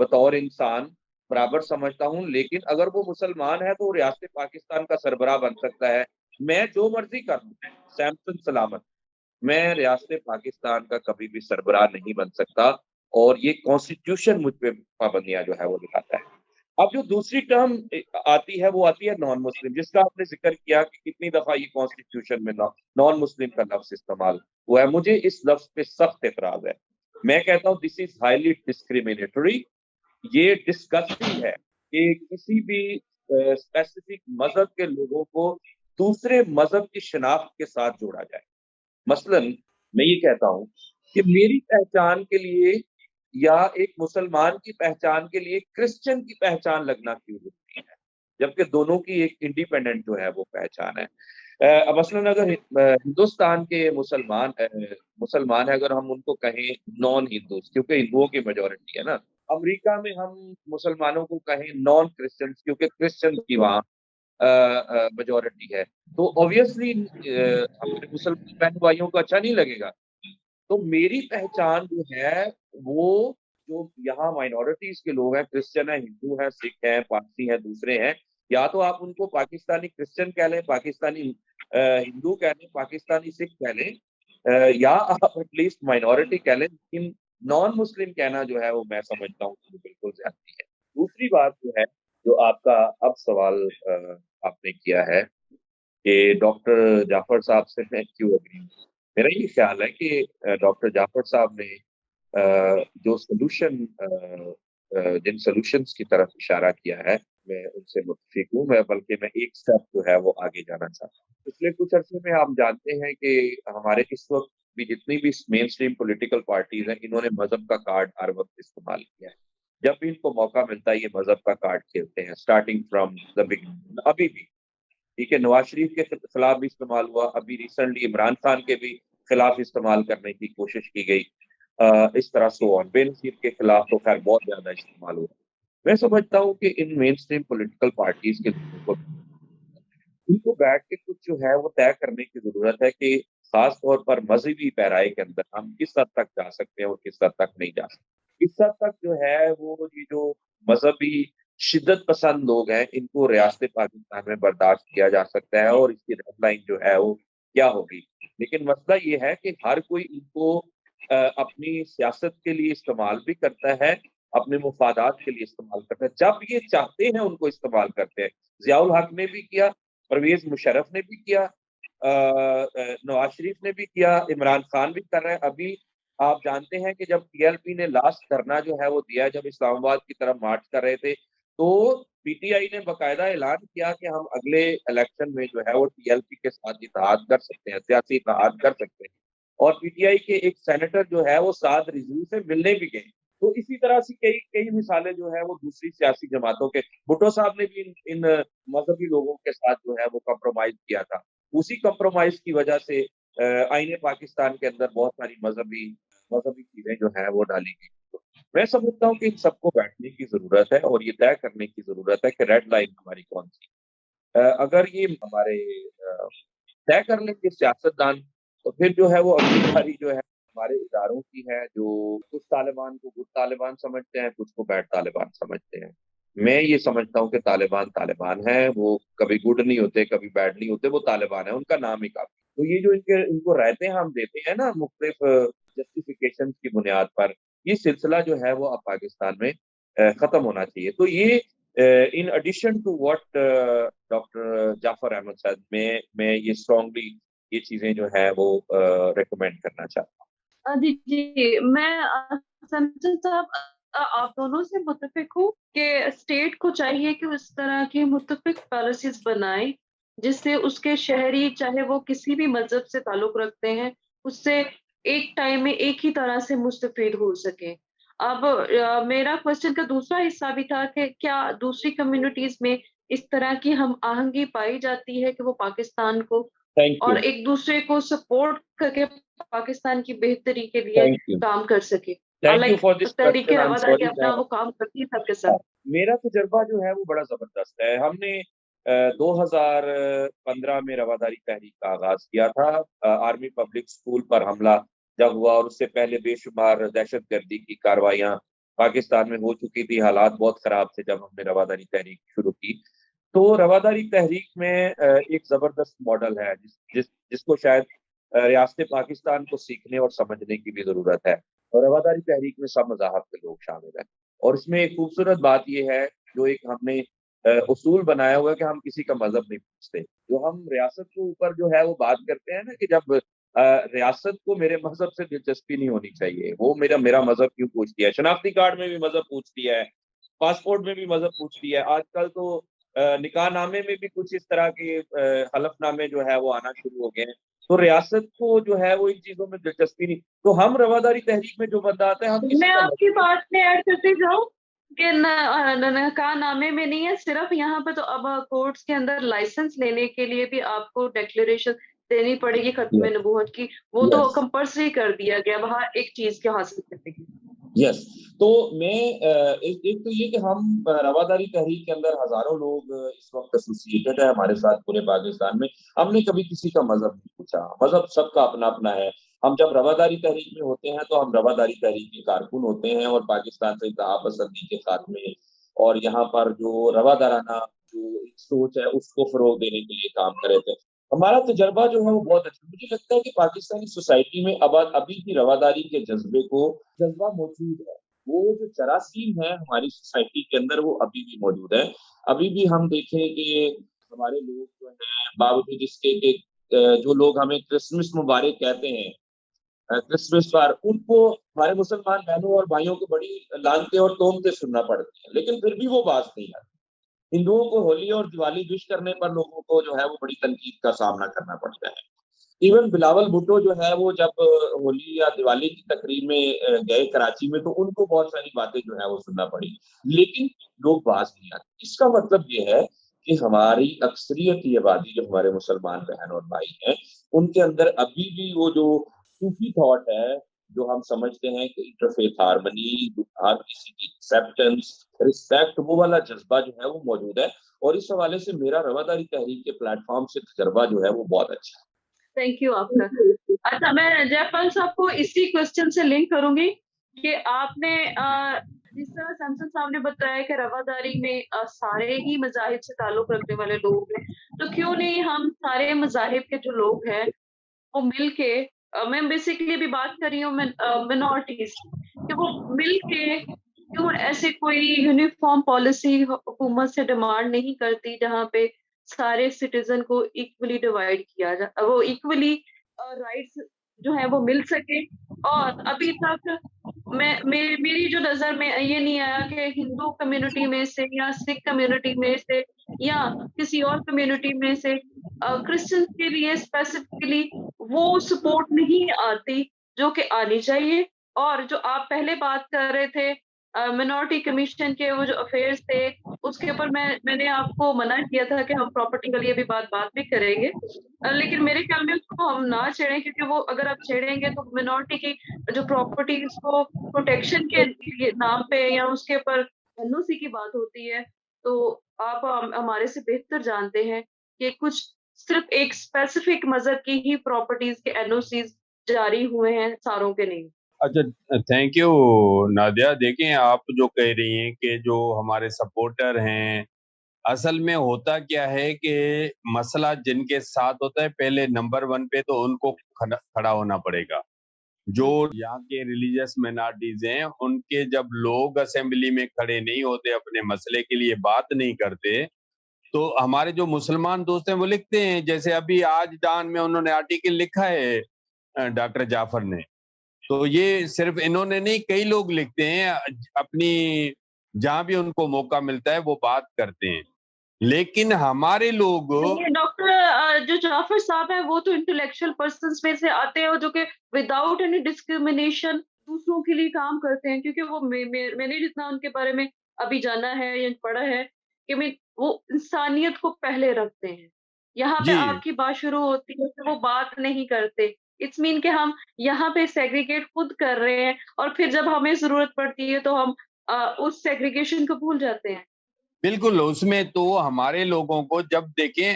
बतौर इंसान, बराबर समझता हूँ, लेकिन अगर वो मुसलमान है तो वो रियासत पाकिस्तान का सरबराह बन सकता है। मैं जो मर्ज़ी कर लूँ, सैमसन सलामत। मैं रियासत पाकिस्तान का कभी भी सरबराह नहीं बन सकता और ये कॉन्स्टिट्यूशन मुझ पे पाबंदियाँ जो है वो लगाता है। अब जो दूसरी टर्म आती है वो आती है नॉन मुस्लिम, जिसका आपने ज़िक्र किया कि कितनी दफ़ा ये कॉन्स्टिट्यूशन में नॉन मुस्लिम का लफ्ज़ इस्तेमाल हुआ है। मुझे इस लफ्ज़ पे सख्त एतराज़ है। मैं कहता हूँ दिस इज़ हाइली डिस्क्रिमिनेटरी। ये डिस्गस्टिंग है कि किसी भी स्पेसिफिक मज़हब के लोगों को दूसरे मज़हब की शिनाख्त के साथ जोड़ा जाए। मसलन मैं ये कहता हूँ कि मेरी पहचान के लिए या एक मुसलमान की पहचान के लिए क्रिश्चियन की पहचान लगना क्यों ज़रूरी है? जबकि दोनों की एक इंडिपेंडेंट जो है वो पहचान है। मसलन अगर हिंदुस्तान के मुसलमान है, अगर हम उनको कहें नॉन हिंदूज़ क्योंकि हिंदुओं की मेजॉरिटी है ना। अमेरिका में हम मुसलमानों को कहें नॉन क्रिश्चियंस क्योंकि क्रिश्चियन की वहाँ मेजॉरिटी है। तो ऑब्वियसली हमारे मुसलमान बहन भाइयों को अच्छा नहीं लगेगा। तो मेरी पहचान जो है वो जो यहाँ माइनॉरिटीज़ के लोग हैं, क्रिश्चियन हैं, हिंदू हैं, सिख हैं, पारसी हैं, दूसरे हैं, या तो आप उनको पाकिस्तानी क्रिश्चियन कह लें, पाकिस्तानी हिंदू कह लें, पाकिस्तानी सिख कह लें, या आप एटलीस्ट माइनॉरिटी कह लें, लेकिन नॉन मुस्लिम कहना जो है वो मैं समझता हूँ कि बिल्कुल ज़्यादती है। दूसरी बात जो है, जो आपका अब सवाल आपने किया है कि डॉक्टर जाफ़र साहब से मैं क्यों एग्री हूँ। मेरा ये ख़्याल है कि डॉक्टर जाफ़र साहब ने जो जिन सॉल्यूशंस की तरफ इशारा किया है, मैं उनसे मुत्फ़िक हूँ। बल्कि मैं एक स्टेप जो है वो आगे जाना चाहता हूँ। पिछले कुछ अरसे में आप जानते हैं कि हमारे इस वक़्त भी जितनी भी मेन स्ट्रीम पॉलिटिकल पार्टीज़ हैं, इन्होंने मज़हब का कार्ड हर वक़्त इस्तेमाल किया है। जब भी इनको मौका मिलता है ये मजहब का कार्ड खेलते हैं, स्टार्टिंग फ्रॉम द बिगिनिंग। अभी भी ठीक है, नवाज शरीफ के खिलाफ भी इस्तेमाल हुआ, अभी रिसेंटली इमरान खान के भी खिलाफ इस्तेमाल करने की कोशिश की गई, इस तरह सो ऑन। बेनजीर के खिलाफ तो खैर बहुत ज्यादा इस्तेमाल हुआ। मैं समझता हूँ कि इन मेन स्ट्रीम पॉलिटिकल पार्टीज के लोगों को इनको बैठ के कुछ जो है वो तय करने की जरूरत है कि खास तौर पर मजहबी पैराए के अंदर हम किस हद तक जा सकते हैं और किस हद तक नहीं जा सकते। इस हद तक जो है वो ये जो मजहबी शिद्दत पसंद लोग हैं इनको रियासत पाकिस्तान में बर्दाश्त किया जा सकता है और इसकी रेड लाइन जो है वो क्या होगी। लेकिन मसला ये है कि हर कोई इनको अपनी सियासत के लिए इस्तेमाल भी करता है, अपने मुफादात के लिए इस्तेमाल करता है। जब ये चाहते हैं उनको इस्तेमाल करते हैं। जियाउल हक ने भी किया, परवेज मुशर्रफ ने भी किया, नवाज शरीफ ने भी किया, इमरान खान भी कर रहा है। अभी आप जानते हैं कि जब टीएलपी ने लास्ट धरना जो है वो दिया, जब इस्लामाबाद की तरफ मार्च कर रहे थे, तो पीटीआई ने बाकायदा ऐलान किया कि हम अगले इलेक्शन में जो है वो टीएलपी के साथ इत्तेहाद कर सकते हैं, सियासी इत्तेहाद कर सकते हैं। और पीटीआई के एक सेनेटर जो है वो साद रिजवी से मिलने भी गए। तो इसी तरह से कई कई मिसालें जो है वो दूसरी सियासी जमातों के, भुट्टो साहब ने भी इन मजहबी लोगों के साथ जो है वो कॉम्प्रोमाइज किया था। उसी कॉम्प्रोमाइज की वजह से आईने पाकिस्तान के अंदर बहुत सारी मजहबी मजहबी चीजें जो है वो डाली गई। तो मैं समझता हूँ कि इन सबको बैठने की जरूरत है और ये तय करने की जरूरत है कि रेड लाइन हमारी कौन सी। अगर ये हमारे तय कर लेंगे सियासतदान, तो फिर जो है वो अगली बारी जो है हमारे इदारों की है, जो कुछ तालिबान को गुड तालिबान समझते हैं, कुछ को बैड तालिबान समझते हैं। मैं ये समझता हूँ कि तालिबान तालिबान है, वो कभी गुड नहीं होते, कभी बैड नहीं होते, वो तालिबान है, उनका नाम ही काफी। तो ये जो इनको रहते हैं हम देते हैं ना मुख्तलिफ जस्टिफिकेशन की बुनियाद पर, ये सिलसिला जो है वो अब पाकिस्तान में खत्म होना चाहिए। तो ये in addition to what doctor Jafar Ahmad said, मैं ये स्ट्रांगली ये चीजें जो है वो रेकमेंड करना चाहता हूँ। जी जी, मैं संजय साहब आप दोनों से मुत्तफिक हूँ कि स्टेट को चाहिए कि उस तरह की मुत्तफिक पॉलिसीज बनाए जिससे उसके शहरी चाहे वो किसी भी मजहब से ताल्लुक रखते हैं उससे एक टाइम में एक ही तरह से मुस्तफीद हो सके। अब मेरा क्वेश्चन का दूसरा हिस्सा भी था कि क्या दूसरी कम्युनिटीज में इस तरह की हम आहंगी पाई जाती है कि वो पाकिस्तान को थैंक और यू, एक दूसरे को सपोर्ट करके पाकिस्तान की बेहतरी के लिए थैंक यू, काम कर सके। Thank you like for this तहरीक क्वेश्चन। आई एम रवादारी सॉरी, अपना वो काम करती है सबके साथ। मेरा तजर्बा जो है वो बड़ा जबरदस्त है। हमने 2015 में रवादारी तहरीक का आगाज किया था। आर्मी पब्लिक स्कूल पर हमला जब हुआ और उससे पहले बेशुमार दहशतगर्दी की कार्रवाइयां पाकिस्तान में हो चुकी थी, हालात बहुत खराब थे जब हमने रवादारी तहरीक शुरू की। तो रवादारी तहरीक में एक जबरदस्त मॉडल है जिसको शायद रियासत पाकिस्तान को सीखने और समझने की भी जरूरत है। और रवादारी तहरीक में सब मज़ाहब के लोग शामिल हैं और इसमें एक खूबसूरत बात यह है, जो एक हमने उसूल बनाया हुआ है कि हम किसी का मजहब नहीं पूछते। जो हम रियासत के ऊपर जो है वो बात करते हैं ना कि जब रियासत को मेरे मजहब से दिलचस्पी नहीं होनी चाहिए, वो मेरा मजहब क्यों पूछती है। शनाख्ती कार्ड में भी मजहब पूछती है, पासपोर्ट में भी मजहब पूछती है, आजकल तो निकाहनामे में भी कुछ इस तरह के हलफनामे जो है वो आना शुरू हो गए हैं। तो रियासत को जो है वो इन चीजों में दिलचस्पी नहीं। तो हम रवादारी तहरीक में जो बंदा आता है, हम किसी मैं का आपकी बात में ऐड करती जाऊं कि निकाहनामे में नहीं है सिर्फ, यहाँ पे तो अब कोर्ट्स के अंदर लाइसेंस लेने के लिए भी आपको डिक्लेरेशन देनी पड़ेगी खत्म नबूवत की, वो तो यस कंपल्सरी कर दिया गया वहाँ एक चीज के हासिल करने की। यस। तो मैं एक तो ये कि हम रवादारी तहरीक के अंदर हजारों लोग इस वक्त एसोसिएटेड है हमारे साथ पूरे पाकिस्तान में। हमने कभी किसी का मजहब नहीं पूछा, मजहब सबका अपना अपना है। हम जब रवादारी तहरीक में होते हैं तो हम रवादारी तहरीक के कारकुन होते हैं और पाकिस्तान से इंतहा पसंदी के खात्मे और यहाँ पर जो रवादाराना जो एक सोच है उसको फरोग देने के लिए काम कर रहे थे। हमारा तजर्बा जो है वो बहुत अच्छा। मुझे लगता है कि पाकिस्तानी सोसाइटी में अब अभी भी रवादारी के जज्बा मौजूद है। वो जो जरासीम है हमारी सोसाइटी के अंदर वो अभी भी मौजूद है। अभी भी हम देखें कि हमारे लोग जो है बावजूद इसके कि जो लोग हमें क्रिसमस मुबारक कहते हैं, क्रिसमस पर उनको हमारे मुसलमान बहनों और भाइयों को बड़ी लानतें और तोहमतें सुनना पड़ती है, लेकिन फिर भी वो बात नहीं आती। हिंदुओं को होली और दिवाली विश करने पर लोगों को जो है वो बड़ी तनकीद का सामना करना पड़ता है। ایون بلاول بھٹو جو ہے وہ جب ہولی یا دیوالی کی تقریب میں گئے کراچی میں تو ان کو بہت ساری باتیں جو ہے وہ سننا پڑی، لیکن لوگ باز نہیں آتے۔ اس کا مطلب یہ ہے کہ ہماری اکثریتی آبادی جو ہمارے مسلمان بہن اور بھائی ہیں ان کے اندر ابھی بھی وہ جو صوفی تھاٹ ہے، جو ہم سمجھتے ہیں کہ انٹرفیتھ ہارمنی، ہر کسی کی ایکسیپٹنس، رسپیکٹ، وہ والا جذبہ جو ہے وہ موجود ہے، اور اس حوالے سے میرا رواداری تحریک کے پلیٹ فارم سے تجربہ جو ہے وہ بہت اچھا ہے۔ تھینک یو آپ کا۔ اچھا، میں جے پال صاحب کو اسی کوشچن سے لنک کروں گی کہ آپ نے جس طرح سمسن صاحب نے بتایا کہ رواداری میں سارے ہی مذاہب سے تعلق رکھنے والے لوگ ہیں، تو کیوں نہیں ہم سارے مذاہب کے جو لوگ ہیں وہ مل کے، میں بیسیکلی بھی بات کر رہی ہوں منورٹیز، کہ وہ مل کے کیوں ایسے کوئی یونیفارم پالیسی حکومت سے ڈیمانڈ نہیں کرتی جہاں پہ سارے سٹیزن کو ایکولی ڈیوائڈ کیا جائے، وہ ایکولی رائٹس جو ہے وہ مل سکے۔ اور ابھی تک میری جو نظر میں یہ نہیں آیا کہ ہندو کمیونٹی میں سے یا سکھ کمیونٹی میں سے یا کسی اور کمیونٹی میں سے کرسچن کے لیے اسپیسیفکلی وہ سپورٹ نہیں آتی جو کہ آنی چاہیے۔ اور جو آپ پہلے بات کر رہے تھے منورٹی کمیشن کے وہ جو افیئرس تھے، اس کے اوپر میں نے آپ کو منع کیا تھا کہ ہم پراپرٹی کے لیے بھی بات بھی کریں گے، لیکن میرے خیال میں اس کو ہم نہ چھیڑیں، کیونکہ وہ اگر آپ چھیڑیں گے تو منورٹی کی جو پراپرٹیز کو پروٹیکشن کے نام پہ یا اس کے اوپر NOC کی بات ہوتی ہے، تو آپ ہمارے سے بہتر جانتے ہیں کہ کچھ صرف ایک اسپیسیفک مذہب کی ہی پراپرٹیز کے NOCs جاری ہوئے ہیں، ساروں کے نہیں۔ اچھا، تھینک یو نادیہ۔ دیکھیں، آپ جو کہہ رہی ہیں کہ جو ہمارے سپورٹر ہیں، اصل میں ہوتا کیا ہے کہ مسئلہ جن کے ساتھ ہوتا ہے، پہلے نمبر 1 پہ تو ان کو کھڑا ہونا پڑے گا۔ جو یہاں کے ریلیجیس مائنارٹیز ہیں، ان کے جب لوگ اسمبلی میں کھڑے نہیں ہوتے، اپنے مسئلے کے لیے بات نہیں کرتے، تو ہمارے جو مسلمان دوست ہیں وہ لکھتے ہیں، جیسے ابھی آج ڈان میں انہوں نے آرٹیکل لکھا ہے ڈاکٹر جعفر نے، تو یہ صرف انہوں نے نہیں، کئی لوگ لکھتے ہیں، اپنی جہاں بھی ان کو موقع ملتا ہے وہ بات کرتے ہیں، لیکن ہمارے لوگ ڈاکٹر جو جعفر صاحب ہیں وہ تو انٹلیکچوئل پرسنز میں سے آتے ہیں جو کہ وداؤٹ اینی ڈسکریمنیشن دوسروں کے لیے کام کرتے ہیں، کیونکہ وہ میں نے جتنا ان کے بارے میں ابھی جانا ہے یا پڑھا ہے کہ وہ انسانیت کو پہلے رکھتے ہیں۔ یہاں پہ جی آپ کی بات شروع ہوتی ہے کہ وہ بات نہیں کرتے، اٹس مین کہ ہم یہاں پہ سیگریگیٹ خود کر رہے ہیں، اور پھر جب ہمیں ضرورت پڑتی ہے تو ہم اس سیگریگیشن کو بھول جاتے ہیں۔ بالکل، اس میں تو ہمارے لوگوں کو جب دیکھیں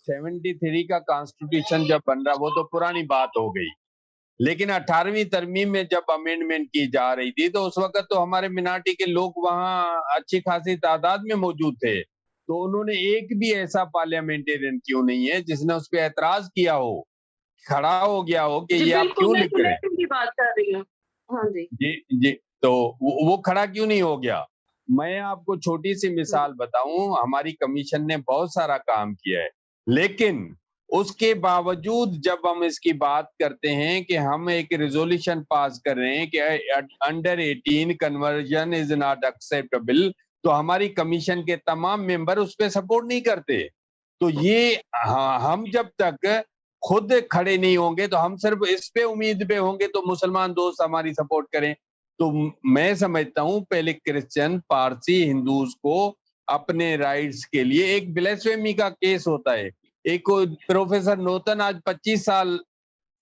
73 کا کانسٹیٹیوشن جب بن رہا، وہ تو پرانی بات ہو گئی، لیکن 18ویں ترمیم میں جب امینڈمنٹ کی جا رہی تھی تو اس وقت تو ہمارے منارٹی کے لوگ وہاں اچھی خاصی تعداد میں موجود تھے، تو انہوں نے ایک بھی ایسا پارلیمنٹرین کیوں نہیں ہے جس نے اس پہ اعتراض کیا ہو، کھڑا ہو گیا ہو کہ یہ آپ کیوں لکھ رہے ہیں؟ بالکل، میں بات کر رہی ہوں۔ ہاں جی جی، تو وہ کھڑا کیوں نہیں ہو گیا؟ میں آپ کو چھوٹی سی مثال بتاؤں، ہماری کمیشن نے بہت سارا کام کیا ہے، لیکن اس کے باوجود جب ہم اس کی بات کرتے ہیں کہ ہم ایک ریزولوشن پاس کر رہے ہیں کہ under 18 conversion is not acceptable, تو ہماری کمیشن کے تمام ممبر اس پہ سپورٹ نہیں کرتے۔ تو یہ ہم جب تک خود کھڑے نہیں ہوں گے تو ہم صرف اس پہ امید پہ ہوں گے تو مسلمان دوست ہماری سپورٹ کریں۔ تو میں سمجھتا ہوں پہلے کرسچن، پارسی، ہندوز کو اپنے رائٹس کے لیے ایک بلیسفیمی کا کیس ہوتا ہے، ایک پروفیسر نوتن آج 25 سال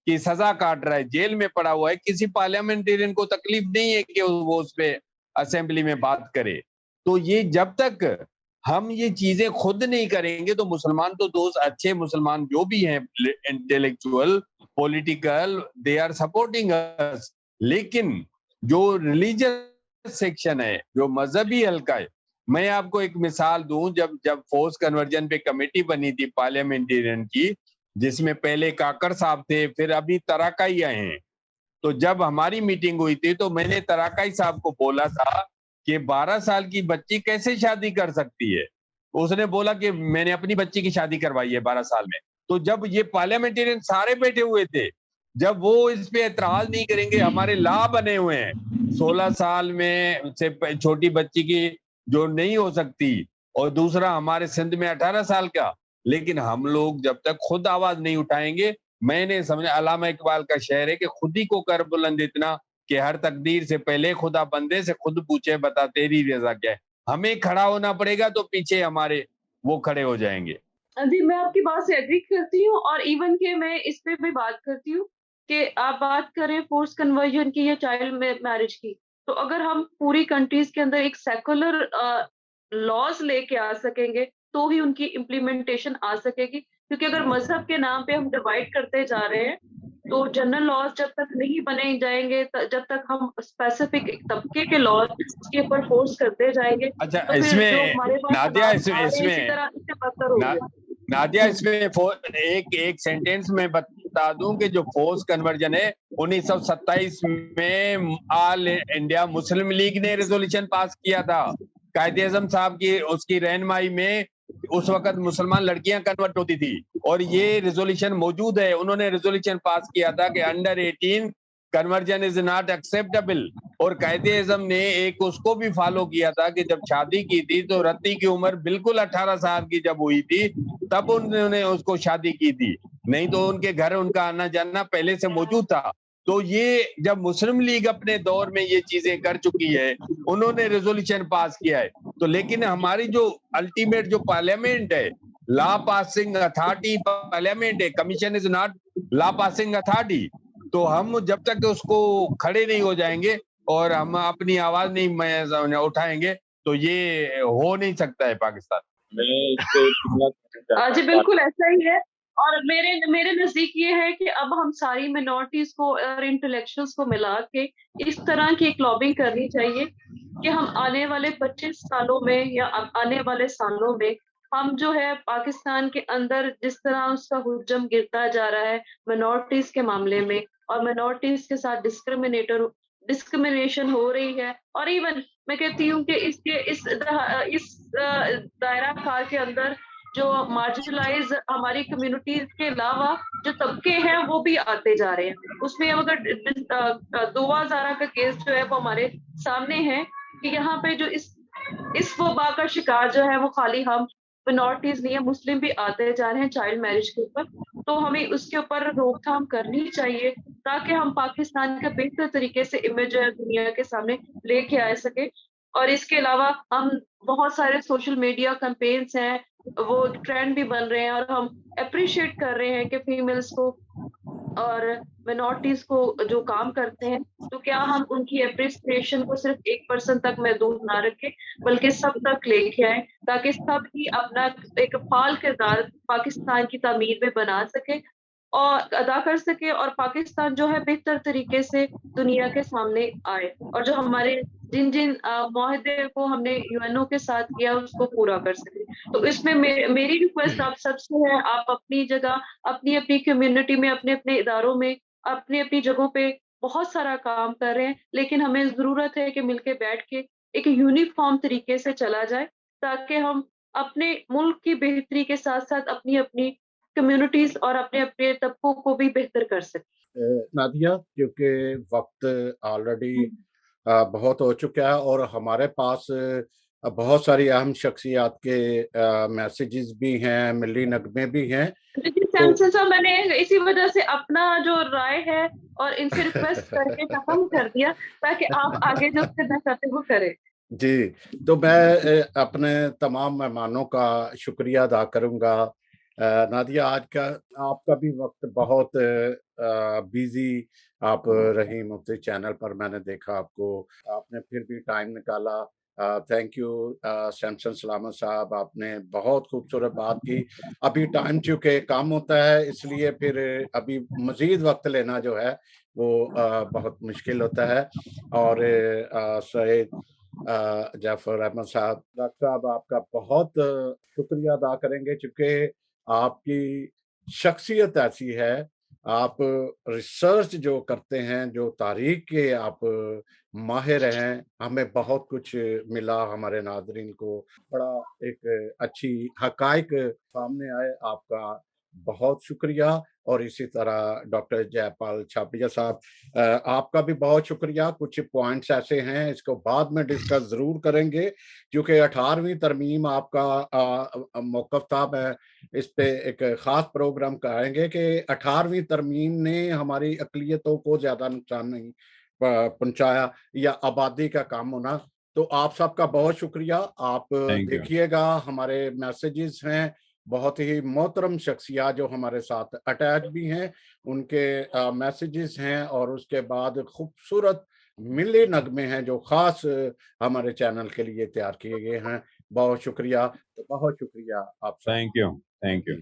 کی سزا کاٹ رہا ہے، جیل میں پڑا ہوا ہے، کسی پارلیمنٹرین کو تکلیف نہیں ہے کہ وہ اس پہ اسمبلی میں بات کرے۔ تو یہ جب تک ہم یہ چیزیں خود نہیں کریں گے تو مسلمان تو دوست، اچھے مسلمان جو بھی ہیں، intellectual, political, they are supporting اس، لیکن جو ریلیجیس سیکشن ہے، جو مذہبی حلقہ ہے، میں آپ کو ایک مثال دوں، جب فورس کنورژن پہ کمیٹی بنی تھی پارلیمنٹرین کی، جس میں پہلے کاکڑ صاحب تھے، پھر ابھی تراکائی آئے ہیں، تو جب ہماری میٹنگ ہوئی تھی تو میں نے تراکائی صاحب کو بولا تھا کہ 12 سال کی بچی کیسے شادی کر سکتی ہے؟ اس نے بولا کہ میں نے اپنی بچی کی شادی کروائی ہے 12 سال میں۔ تو جب یہ پارلیمنٹرین سارے بیٹھے ہوئے تھے، جب وہ اس پہ اعتراض نہیں کریں گے، ہمارے لا بنے ہوئے ہیں 16 سال میں سے چھوٹی بچی کی جو نہیں ہو سکتی، اور دوسرا ہمارے سندھ میں 18 سال کا، لیکن ہم لوگ جب تک خود آواز نہیں اٹھائیں گے، मैंने समझा, अल्लामा इकबाल का शेर है कि खुद ही को कर बुलंद इतना कि हर तकदीर से पहले खुदा बंदे से खुद पूछे बता तेरी रजा क्या है। हमें खड़ा होना पड़ेगा तो पीछे हमारे वो खड़े हो जाएंगे। जी, मैं आपकी बात से एग्री करती हूँ और इवन कि मैं इस पे भी बात करती हूँ कि आप बात करें फोर्स कन्वर्जन की या चाइल्ड मैरिज की, तो अगर हम पूरी कंट्रीज के अंदर एक सेकुलर लॉज लेके आ सकेंगे तो ही उनकी इम्प्लीमेंटेशन आ सकेगी, क्योंकि अगर मजहब के नाम पे हम डिवाइड करते जा रहे हैं तो जनरल लॉज जब तक नहीं बने जाएंगे, जब तक हम स्पेसिफिक एक तबके के लॉज उसके ऊपर फोर्स करते जाएंगे, अच्छा, तो फिर जो इसमें हमारे पास नादिया, हालात आ रहे हैं इसी इसमें तरह इससे बदतर हो ना, गए। नादिया, इसमें एक सेंटेंस में बता दूं कि जो फोर्स कन्वर्जन है 1927 में ऑल इंडिया मुस्लिम लीग ने रेजोल्यूशन पास किया था। कायदे आजम साहब की उसकी रहनुमाई में उस वक्त मुसलमान लड़कियां कन्वर्ट होती थी और ये रेजोल्यूशन मौजूद है। उन्होंने रेजोल्यूशन पास किया था कि under 18 conversion is not acceptable. और कायदे आजम ने एक उसको भी फॉलो किया था कि जब शादी की थी तो रत्ती की उम्र बिल्कुल 18 साल की जब हुई थी तब उन्होंने उसको शादी की थी, नहीं तो उनके घर उनका आना जाना पहले से मौजूद था। तो ये जब मुस्लिम लीग अपने दौर में ये चीजें कर चुकी है, उन्होंने रेजोल्यूशन पास किया है, तो लेकिन हमारी जो अल्टीमेट जो पार्लियामेंट है, लॉ पासिंग अथॉरिटी पार्लियामेंट है, commission is not law passing authority. तो हम जब तक उसको खड़े नहीं हो जाएंगे और हम अपनी आवाज नहीं उठाएंगे तो ये हो नहीं सकता है पाकिस्तान। मैं इस पे जी बिल्कुल ऐसा ही है। और मेरे मेरे नजदीक ये है कि अब हम सारी मिनॉरिटीज को और इंटेलेक्चुअल्स को मिला के इस तरह की एक लॉबिंग करनी चाहिए कि हम आने वाले 25 सालों में या आने वाले सालों में हम जो है पाकिस्तान के अंदर जिस तरह उसका हुज्जम गिरता जा रहा है मिनॉरिटीज के मामले में, और मिनॉरिटीज के साथ डिस्क्रिमिनेशन हो रही है, और इवन मैं कहती हूँ कि इस दायरा कार के अंदर जो मार्जिनलाइज हमारी कम्युनिटी के अलावा जो तबके हैं वो भी आते जा रहे हैं। उसमें अब अगर दोवा ज़ारा का केस जो है वो हमारे सामने है कि यहाँ पे जो इस वबा का शिकार जो है वो खाली हम मिनॉरिटीज नहीं है, मुस्लिम भी आते जा रहे हैं चाइल्ड मैरिज के ऊपर। तो हमें उसके ऊपर रोकथाम करनी चाहिए ताकि हम पाकिस्तान का बेहतर तरीके से इमेज जो है दुनिया के सामने लेके आ सके। और इसके अलावा हम बहुत सारे सोशल मीडिया कैंपेन्स हैं, वो ट्रेंड भी बन रहे हैं और हम अप्रिशिएट कर रहे हैं कि फीमेल्स को और मिनॉरिटीज को जो काम करते हैं, तो क्या हम उनकी अप्रिसिएशन को सिर्फ 1% तक महदूद ना रखें बल्कि सब तक लेके आए ताकि सब ही अपना एक फाल किरदार पाकिस्तान की तामीर में बना सके और अदा कर सके, और पाकिस्तान जो है बेहतर तरीके से दुनिया के सामने आए और जो हमारे जिन जिन मुआहदे को हमने यूएनओ के साथ किया उसको पूरा कर सके। तो इसमें मेरी रिक्वेस्ट आप सबसे है, आप अपनी जगह अपनी अपनी कम्युनिटी में अपने अपने इदारों में अपनी अपनी जगहों पे बहुत सारा काम कर रहे हैं, लेकिन हमें जरूरत है कि मिलके बैठ के एक यूनिफॉर्म तरीके से चला जाए ताकि हम अपने मुल्क की बेहतरी के साथ साथ अपनी अपनी कम्युनिटीज और अपने अपने तबकों को भी बेहतर कर सकें। नादिया, क्योंकि वक्त ऑलरेडी बहुत हो चुका है और हमारे पास बहुत सारी अहम शख्सियात के मैसेजेस भी हैं, मिली नगमे भी हैं। सैमसन साहब, मैंने इसी वजह से अपना जो राय है और इनसे रिक्वेस्ट करके खत्म कर दिया ताकि आप आगे जो करना चाहते हो करें। जी, तो मैं अपने तमाम मेहमानों का शुक्रिया अदा करूँगा। नादिया, आज का आपका भी वक्त बहुत बिज़ी आप रही मुफ्ती चैनल पर, मैंने देखा आपको, आपने फिर भी टाइम निकाला। थैंक यू सैमसन सलामत साहब, आपने बहुत खूबसूरत बात की। अभी टाइम चूँकि कम होता है इसलिए फिर अभी मज़ीद वक्त लेना जो है वो बहुत मुश्किल होता है। और सईद जाफर अहमद साहब, डॉक्टर साहब, आपका बहुत शुक्रिया अदा करेंगे चूँकि आपकी शख्सियत ऐसी है, आप रिसर्च जो करते हैं, जो तारीख के आप माहिर हैं, हमें बहुत कुछ मिला, हमारे नाज़रीन को बड़ा एक अच्छी हक़ाइक़ सामने आए। आपका बहुत शुक्रिया। और इसी तरह डॉक्टर जयपाल छाबड़िया साहब, आपका भी बहुत शुक्रिया। कुछ पॉइंट्स ऐसे हैं, इसको बाद में डिस्कस जरूर करेंगे, क्योंकि 18वीं तरमीम आपका मौक़िफ़ था। मैं इस पे एक ख़ास प्रोग्राम कराएंगे कि 18वीं तरमीम ने हमारी अक़लियतों को ज़्यादा नुकसान नहीं पहुंचाया या आबादी का कम होना। तो आप सबका बहुत शुक्रिया। आप Thank you. देखिएगा, हमारे मैसेजेस हैं, बहुत ही मोहतरम शख्सियत जो हमारे साथ अटैच भी हैं, उनके मैसेजेस हैं, और उसके बाद खूबसूरत मिले नगमे हैं जो ख़ास हमारे चैनल के लिए तैयार किए गए हैं। बहुत शुक्रिया, तो बहुत शुक्रिया आप सब। Thank you, thank you.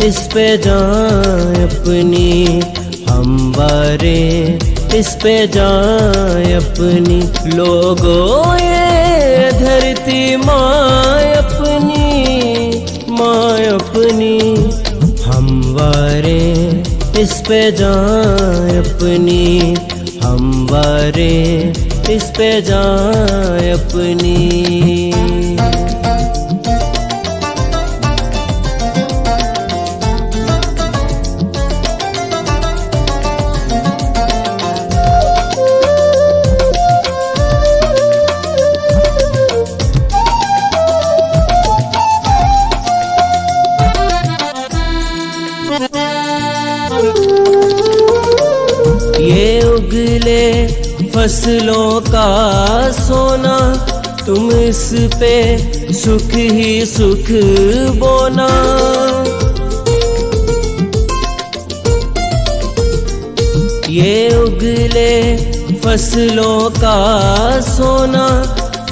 इस पे जाएं अपनी, हम वारे इस पे जाएं अपनी, लोगों ये धरती माँ अपनी, हम वारे इस पे जाएं अपनी, हम वारे इस पे जाएं अपनी। ये उगले फसलों का सोना, तुम इस पे सुख ही सुख बोना। ये उगले फसलों का सोना,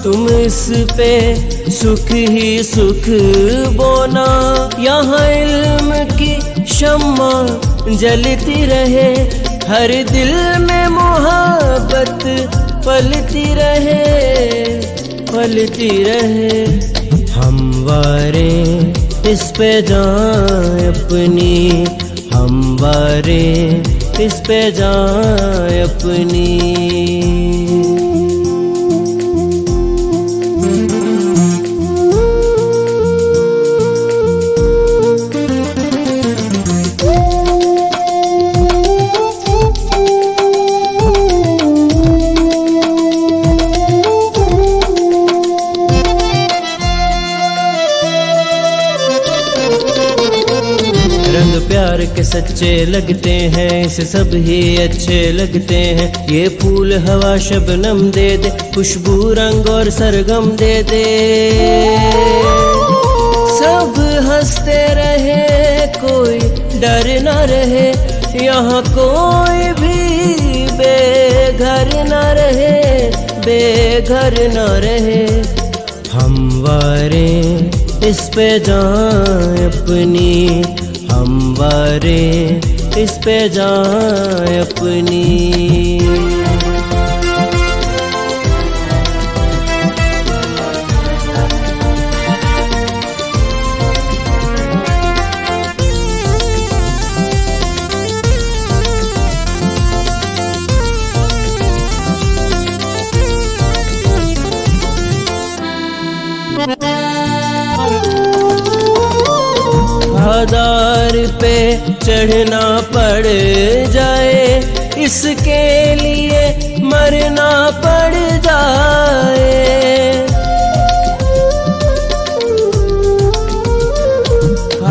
तुम इस पे सुख ही सुख बोना। यहाँ इल्म की शम्मा जलती रहे, हर दिल में मोहब्बत पलती रहे। हम वारे इस पे जाएं अपनी, हम वारे इस पे जाएं अपनी। प्यार के सच्चे लगते हैं, इसे सब ही अच्छे लगते हैं। ये फूल हवा शबनम दे दे, खुशबू रंग और सरगम दे दे। सब हंसते रहे, कोई डर न रहे, यहाँ कोई भी बेघर न रहे। हम वारे इस पे जाएं अपनी, हम वारे इस पे जाएं अपनी। आधार पे चढ़ना पड़ जाए, इसके लिए मरना पड़ जाए।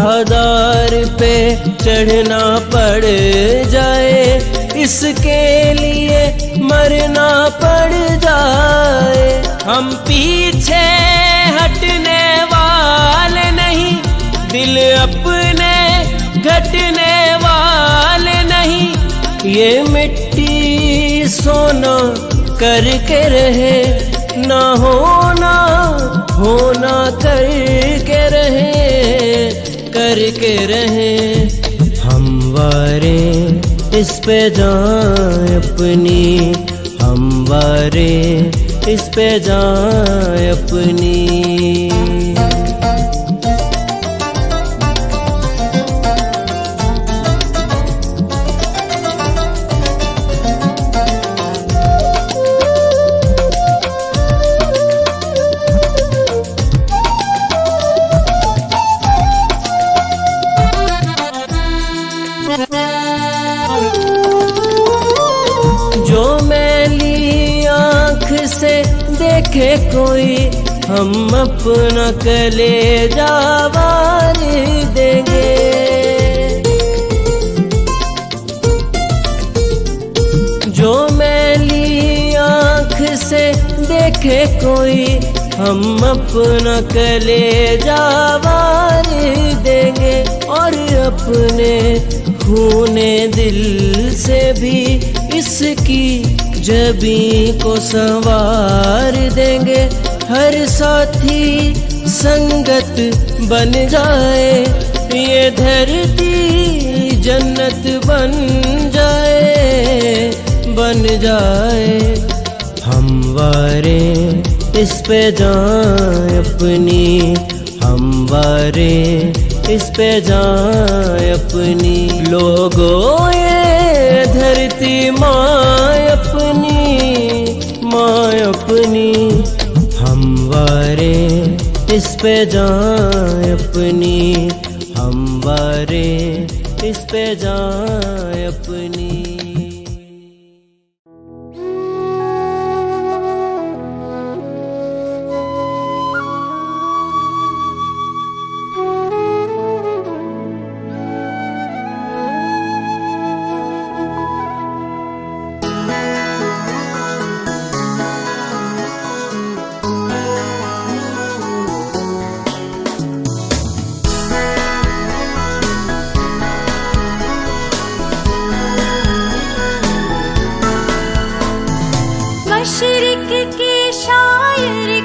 आधार पे चढ़ना पड़ जाए, इसके लिए मरना पड़ जाए। हम पीछे हटने वाले नहीं, दिल अपने घटने वाले नहीं। ये मिट्टी सोना करके रहे, ना होना करके रहे। हम वारे اس پہ جائیں اپنی ہموارے اس پہ جائیں اپنی جو میلی آنکھ سے دیکھے کوئی ہم اپنا کلیجہ وار دیں گے جو میلی آنکھ سے دیکھے کوئی ہم اپنا کلیجہ وار دیں گے اور اپنے خون دل سے بھی اس کی جبیں کو سنوار دیں گے ہر ساتھی سنگت بن جائے یہ دھرتی جنت بن جائے ہموارے اس پہ جائیں اپنی ہموارے اس پہ جائیں اپنی لوگوں یہ دھرتی ماں اپنی ہموارے اس پہ جائیں اپنی ہموارے اس پہ جائیں اپنی مشرق کی شاعری